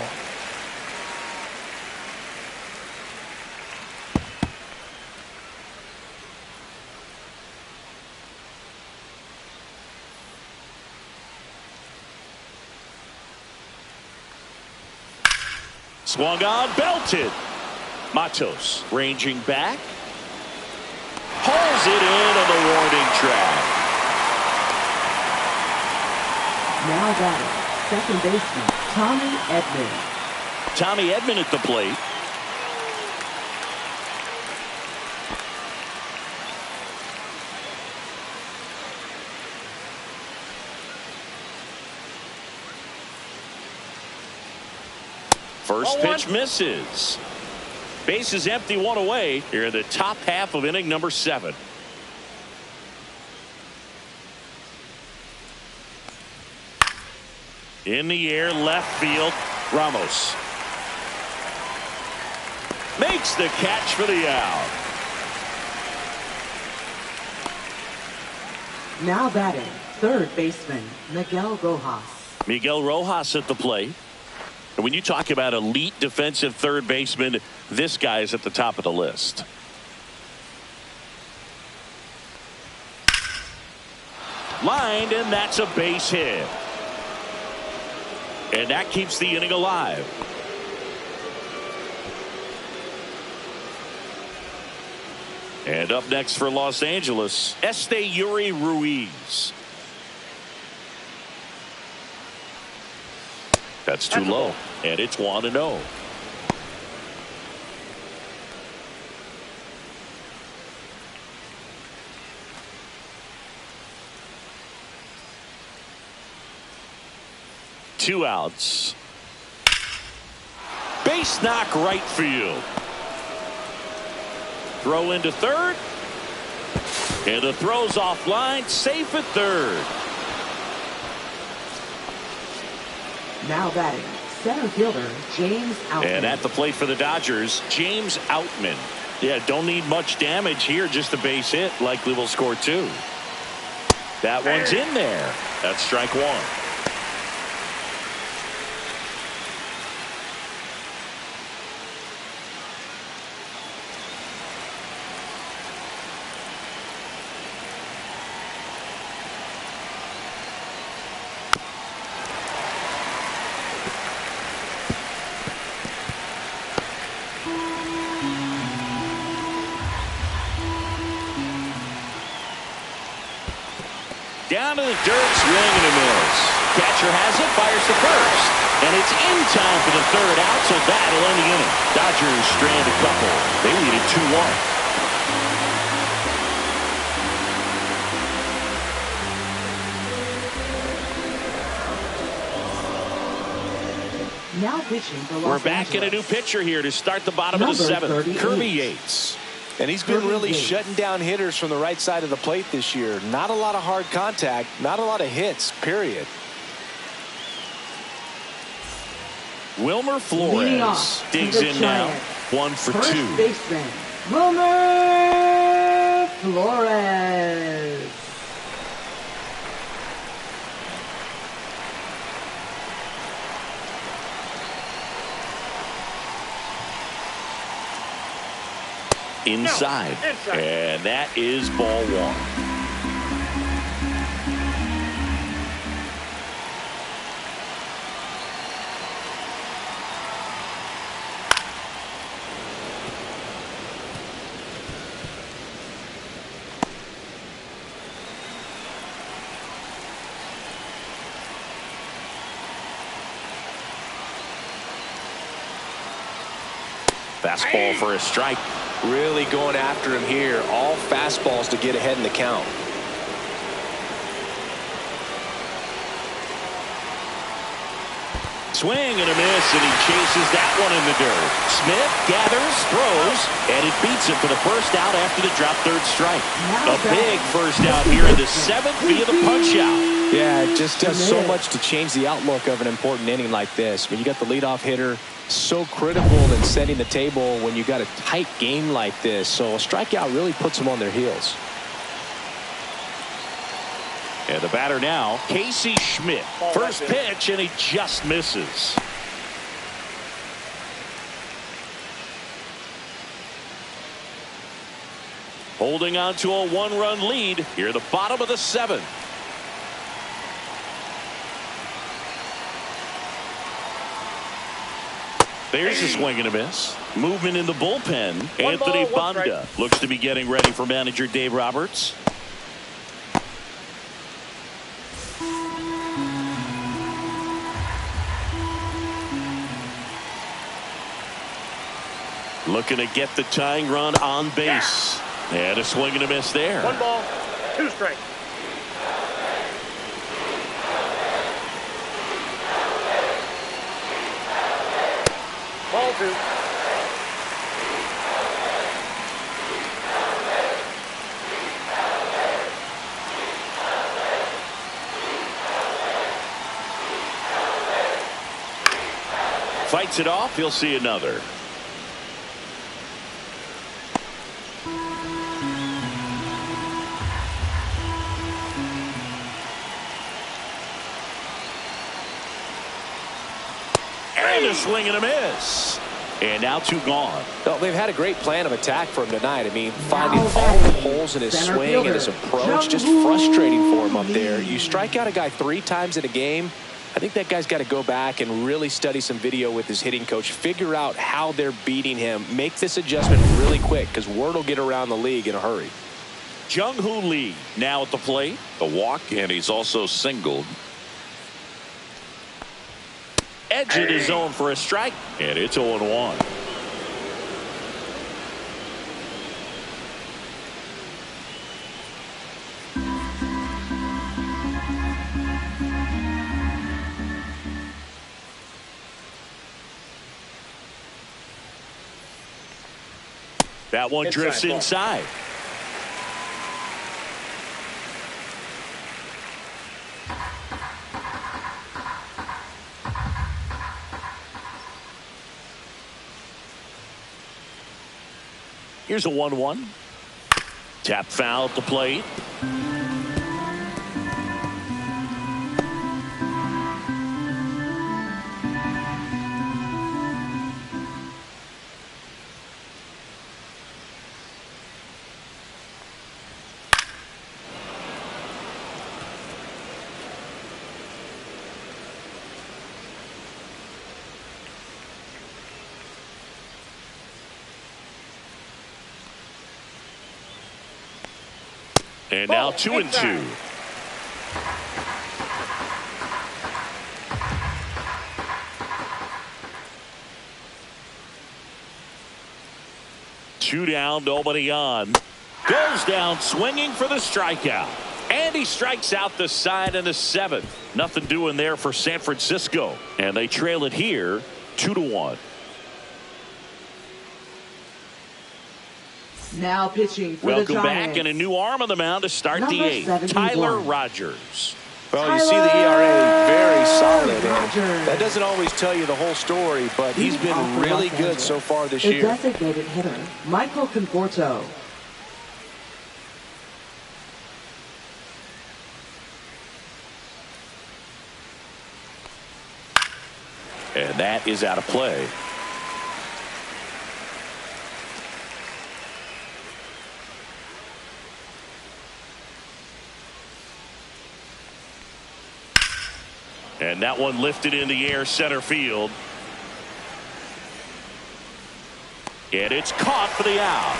Swung on, belted. Matos ranging back. Pulls it in on the warning track.
Now batting, second baseman, Tommy Edman.
Tommy Edman at the plate. First pitch misses. Base is empty, one away here in the top half of inning number 7. In the air, left field, Ramos makes the catch for the out.
Now batting, third baseman, Miguel Rojas.
Miguel Rojas at the plate. And when you talk about elite defensive third baseman, this guy is at the top of the list. Lined, and that's a base hit. And that keeps the inning alive. And up next for Los Angeles, Esteury Ruiz. That's too low, and it's 1-0. Two outs. Base knock right field. Throw into third. And the throw's offline, safe at third.
Now batting, center fielder, James Outman.
And at the plate for the Dodgers, James Outman. Yeah, don't need much damage here. Just a base hit. Likely will score 2. That one's in there. That's strike 1. Down to the dirt, swing and a miss. Catcher has it, fires to first. And it's in time for the 3rd out, so that'll end the inning. Dodgers strand a couple. They lead it
2-1. Now pitching for Los
We're back
Angeles.
in a new pitcher here to start the bottom of the 7th.
38.
Kirby Yates.
And he's been really shutting down hitters from the right side of the plate this year. Not a lot of hard contact, not a lot of hits, period.
Wilmer
Leading
Flores
off,
digs
the
in now.
Giants.
1 for
First
2.
baseman, Wilmer Flores.
Inside.
Inside.
And that is ball 1. Fastball for a strike.
Really going after him here. All fastballs to get ahead in the count.
Swing and a miss, and he chases that one in the dirt. Smith gathers, throws, and it beats him for the first out after the drop 3rd strike. A big first out here in the 7th via the punch out.
Yeah, it just does so much to change the outlook of an important inning like this. When you got the leadoff hitter, so critical in setting the table when you got a tight game like this. So a strikeout really puts them on their heels.
And the batter now, Casey Schmidt. First pitch, and he just misses. Holding on to a 1-run lead here at the bottom of the 7th. There's a swing and a miss. Movement in the bullpen. Anthony Banda looks to be getting ready for manager Dave Roberts. Looking to get the tying run on base. And a swing and a miss there.
1 ball, 2 strikes. Ball 2.
Fights it off. He'll see another. And a swing and a miss. And now 2 gone.
Well, they've had a great plan of attack for him tonight. I mean, finding all the holes in his swing and his approach, just frustrating for him up there. You strike out a guy 3 times in a game. I think that guy's got to go back and really study some video with his hitting coach, figure out how they're beating him, make this adjustment really quick because word will get around the league in a hurry.
Jung-Hoo Lee now at the plate. The walk, and he's also singled. Edge in his zone for a strike, and it's 0-1. That one drifts inside. Here's a 1-1. Tap foul at the plate. And now 2-2. Two down, nobody on. Goes down swinging for the strikeout. And he strikes out the side in the 7th. Nothing doing there for San Francisco. And they trail it here 2-1.
Now pitching for
Welcome
the Giants.
back, and a new arm on the mound to start
Number
the 8th.
71.
Tyler Rogers.
Well, you see the ERA very solid, and
Rogers.
that doesn't always tell you the whole story, but he's been really good so far this
The
year.
designated hitter, Michael Conforto.
And that is out of play. And that one lifted in the air center field. And it's caught for the out.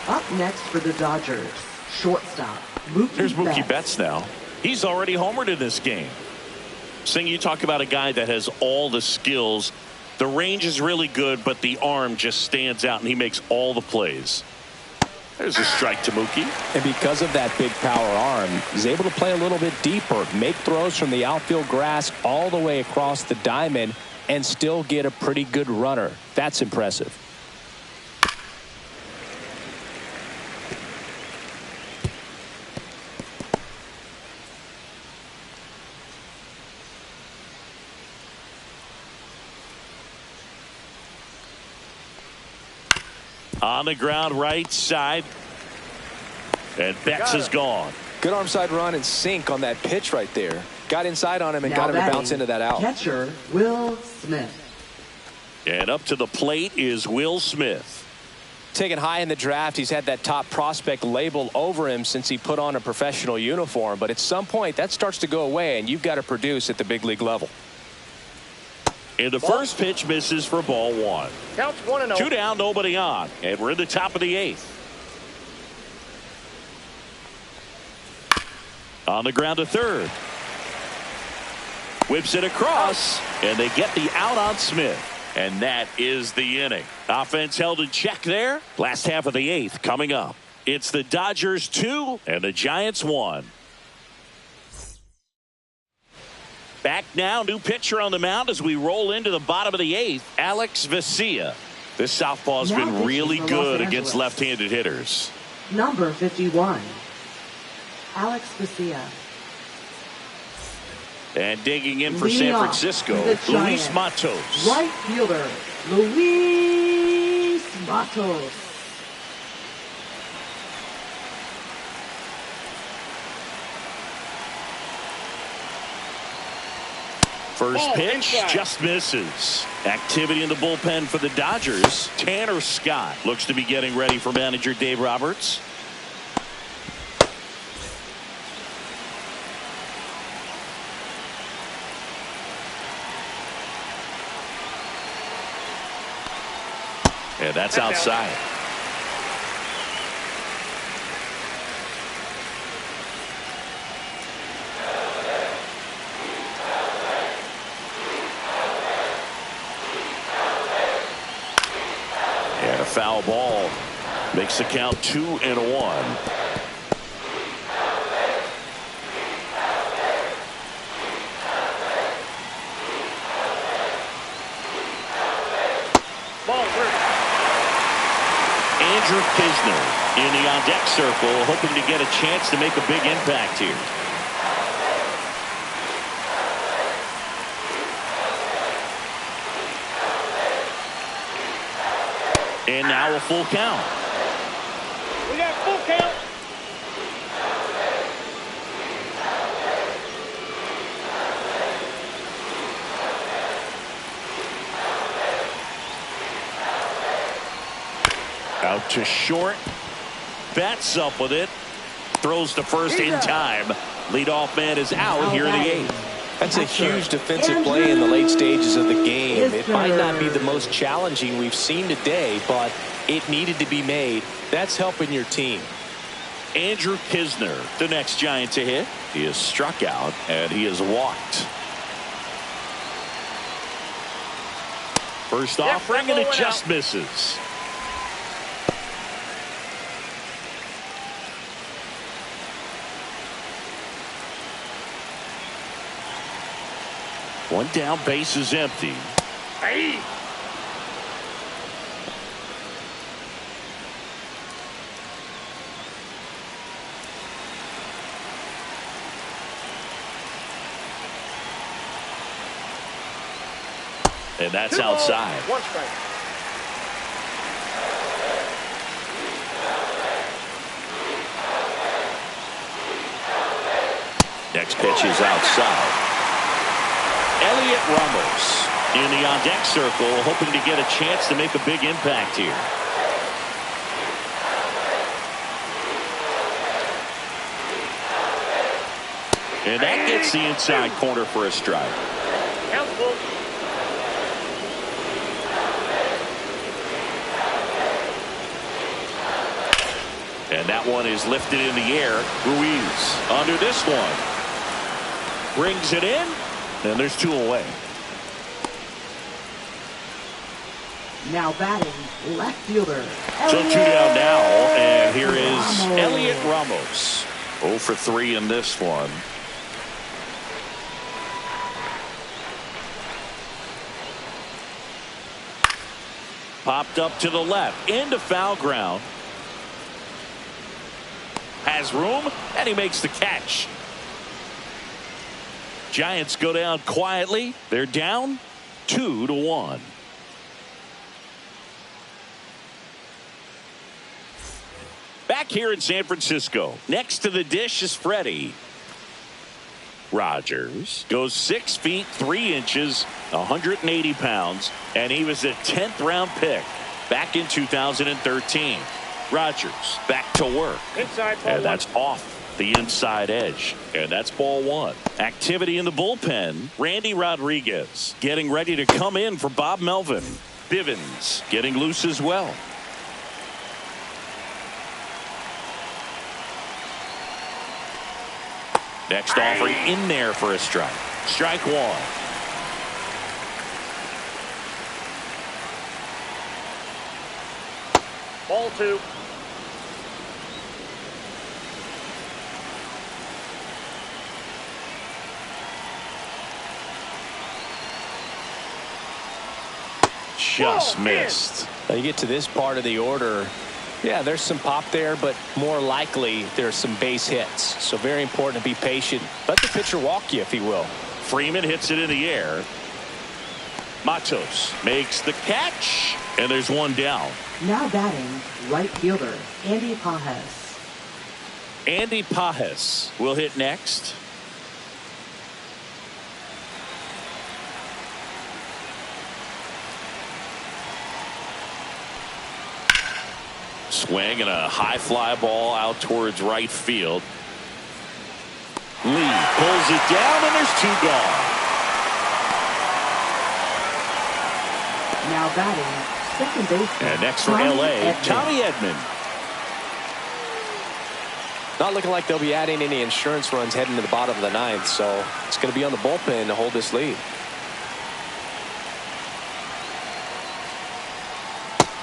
Up next for the Dodgers, shortstop,
Here's Mookie
Betts.
Betts now. He's already homered in this game. Sing, you talk about a guy that has all the skills. The range is really good, but the arm just stands out, and he makes all the plays. There's a strike to Mookie.
And because of that big power arm, he's able to play a little bit deeper, make throws from the outfield grass all the way across the diamond, and still get a pretty good runner. That's impressive.
On the ground right side. And Betts is gone.
Good arm side run and sink on that pitch right there. Got inside on him and
Now
got him to
batting,
bounce into that out.
Catcher, Will Smith.
And up to the plate is Will Smith.
Taken high in the draft, he's had that top prospect label over him since he put on a professional uniform. But at some point, that starts to go away, and you've got to produce at the big league level.
And the first pitch misses for ball 1.
Counts 1-0.
Two down, nobody on. And we're in the top of the 8th. On the ground to third. Whips it across, and they get the out on Smith. And that is the inning. Offense held in check there. Last half of the 8th coming up. It's the Dodgers 2 and the Giants 1. Back now, new pitcher on the mound as we roll into the bottom of the 8th, Alex Vesia. This southpaw's
Now
been really
pitching for Los
good against
Angeles.
left-handed hitters.
Number 51, Alex Vesia.
And digging in for
Leading
San
off
Francisco,
the
Luis
Giants,
Matos.
Right fielder, Luis Matos.
First
Ball
pitch
inside.
just misses. Activity in the bullpen for the Dodgers. Tanner Scott looks to be getting ready for manager Dave Roberts. And that's outside. And a foul ball makes the count 2-1.
Ball 3.
Andrew Kisner in the on-deck circle, hoping to get a chance to make a big impact here. And now a full count.
We got full count.
Out to short. Bats up with it. Throws to first in time. Leadoff man is out here in the 8th.
That's a huge defensive play in the late stages of the game. It might not be the most challenging we've seen today, but it needed to be made. That's helping your team.
Andrew Kisner, the next Giant to hit. He is struck out and he is walked. First offering and it just misses. One down, base is empty.
Hey.
And that's outside.
One strike.
Next pitch is outside. Elliot Ramos in the on-deck circle, hoping to get a chance to make a big impact here. And that gets the inside corner for a strike.
Count full.
And that one is lifted in the air. Ruiz under this one. Brings it in. And there's 2 away.
Now batting, left fielder.
So 2 down now. And here is Elliot Ramos. 0 for 3 in this one. Popped up to the left. Into foul ground. Has room. And he makes the catch. Giants go down quietly. They're down 2-1. Back here in San Francisco, next to the dish is Freddie. Rogers goes 6 feet 3 inches, 180 pounds, and he was a 10th round pick back in 2013. Rogers back to work.
Inside ball.
And that's off the inside edge, and that's ball 1. Activity in the bullpen. Randy Rodriguez getting ready to come in for Bob Melvin. Bivens getting loose as well. Next offering in there for a strike. Strike 1.
Ball 2.
Just missed.
Now you get to this part of the order. Yeah, there's some pop there, but more likely there's some base hits. So very important to be patient. Let the pitcher walk you, if he will.
Freeman hits it in the air. Matos makes the catch, and there's 1 down.
Now batting, right fielder, Andy Pajes.
Andy Pajes will hit next. Swing and a high fly ball out towards right field. Lee pulls it down, and there's 2 gone.
Now batting, second baseman.
And next for LA, Tommy Edman.
Not looking like they'll be adding any insurance runs heading to the bottom of the 9th, so it's going to be on the bullpen to hold this lead.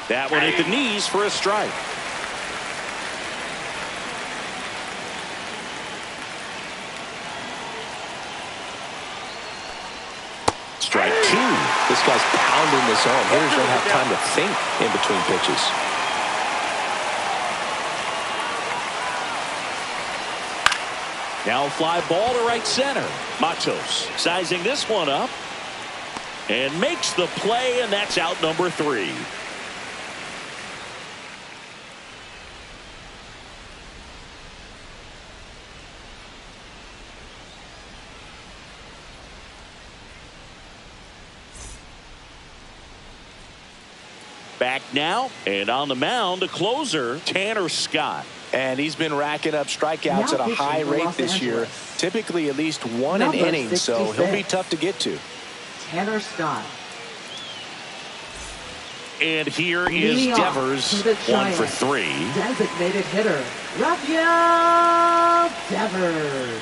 That one hit the knees for a strike. Strike 2.
This guy's pounding the zone. Hitters don't have time to think in between pitches.
Now a fly ball to right center. Matos sizing this one up and makes the play, and that's out number 3. Back now, and on the mound, the closer, Tanner Scott.
And he's been racking up strikeouts at a high rate this year, typically at least one an inning, so he'll be tough to get to.
Tanner Scott.
And here is Devers, 1 for 3.
Designated hitter, Rafael Devers.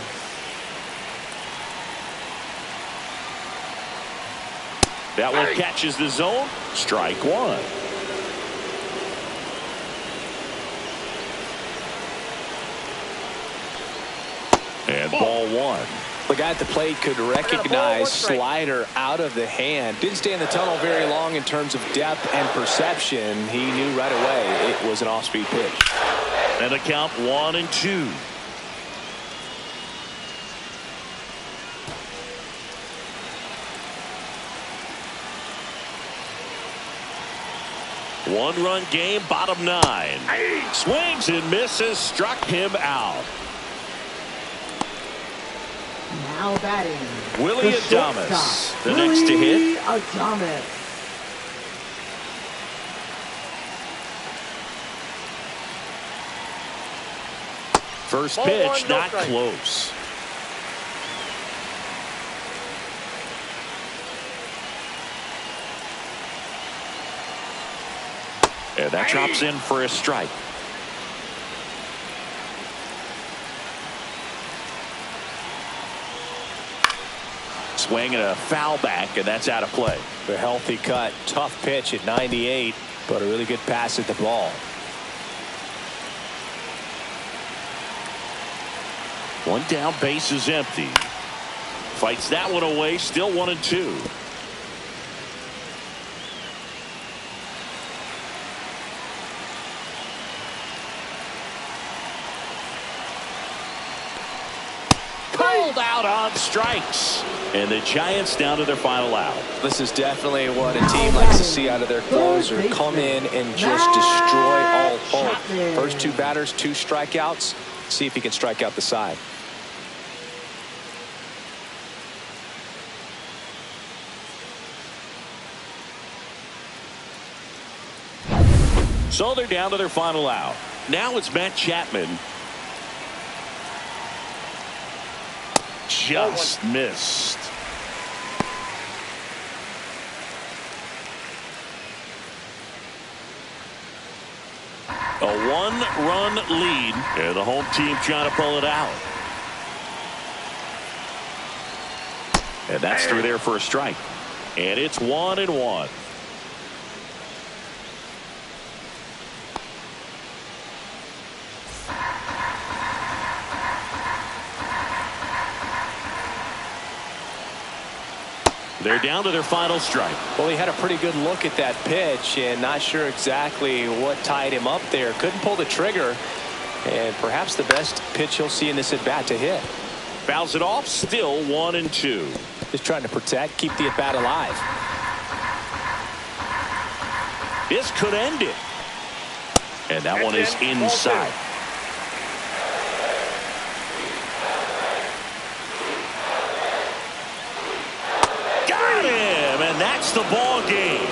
That one catches the zone. Strike 1. And ball 1.
The guy at the plate could recognize slider out of the hand. Didn't stay in the tunnel very long in terms of depth and perception. He knew right away it was an off-speed pitch.
And the count 1-2. One-run game, bottom 9. Swings and misses, struck him out.
Now batting,
Willie Adames, the next to hit.
Willie Adames.
First
Ball
pitch,
1, no
not
strike.
close. And that drops in for a strike. Swing and a foul back, and that's out of play.
The healthy cut, tough pitch at 98, but a really good pass at the ball.
One down, base is empty. Fights that one away, still 1-2. Pulled out on strikes. And the Giants down to their final out.
This is definitely what a team likes to see out of their closer. Come in and just destroy all hope. First 2 batters, 2 strikeouts. See if he can strike out the side.
So they're down to their final out. Now it's Matt Chapman. Just missed. A 1-run lead, and the home team trying to pull it out. And that's through there for a strike. And it's 1-1. They're down to their final strike.
Well, he had a pretty good look at that pitch and not sure exactly what tied him up there. Couldn't pull the trigger, and perhaps the best pitch he'll see in this at-bat to hit.
Fouls it off, still 1-2.
Just trying to protect, keep the at-bat alive.
This could end it. And that one is inside. That's the ball game.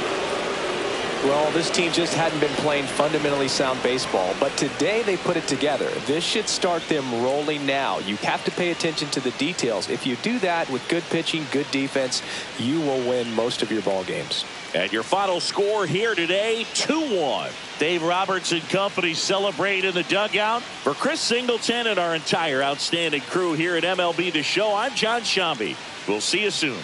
Well, this team just hadn't been playing fundamentally sound baseball, but today they put it together. This should start them rolling now. You have to pay attention to the details. If you do that with good pitching, good defense, you will win most of your ball games.
And your final score here today, 2-1. Dave Roberts and company celebrate in the dugout. For Chris Singleton and our entire outstanding crew here at MLB The Show, I'm John Shambi. We'll see you soon.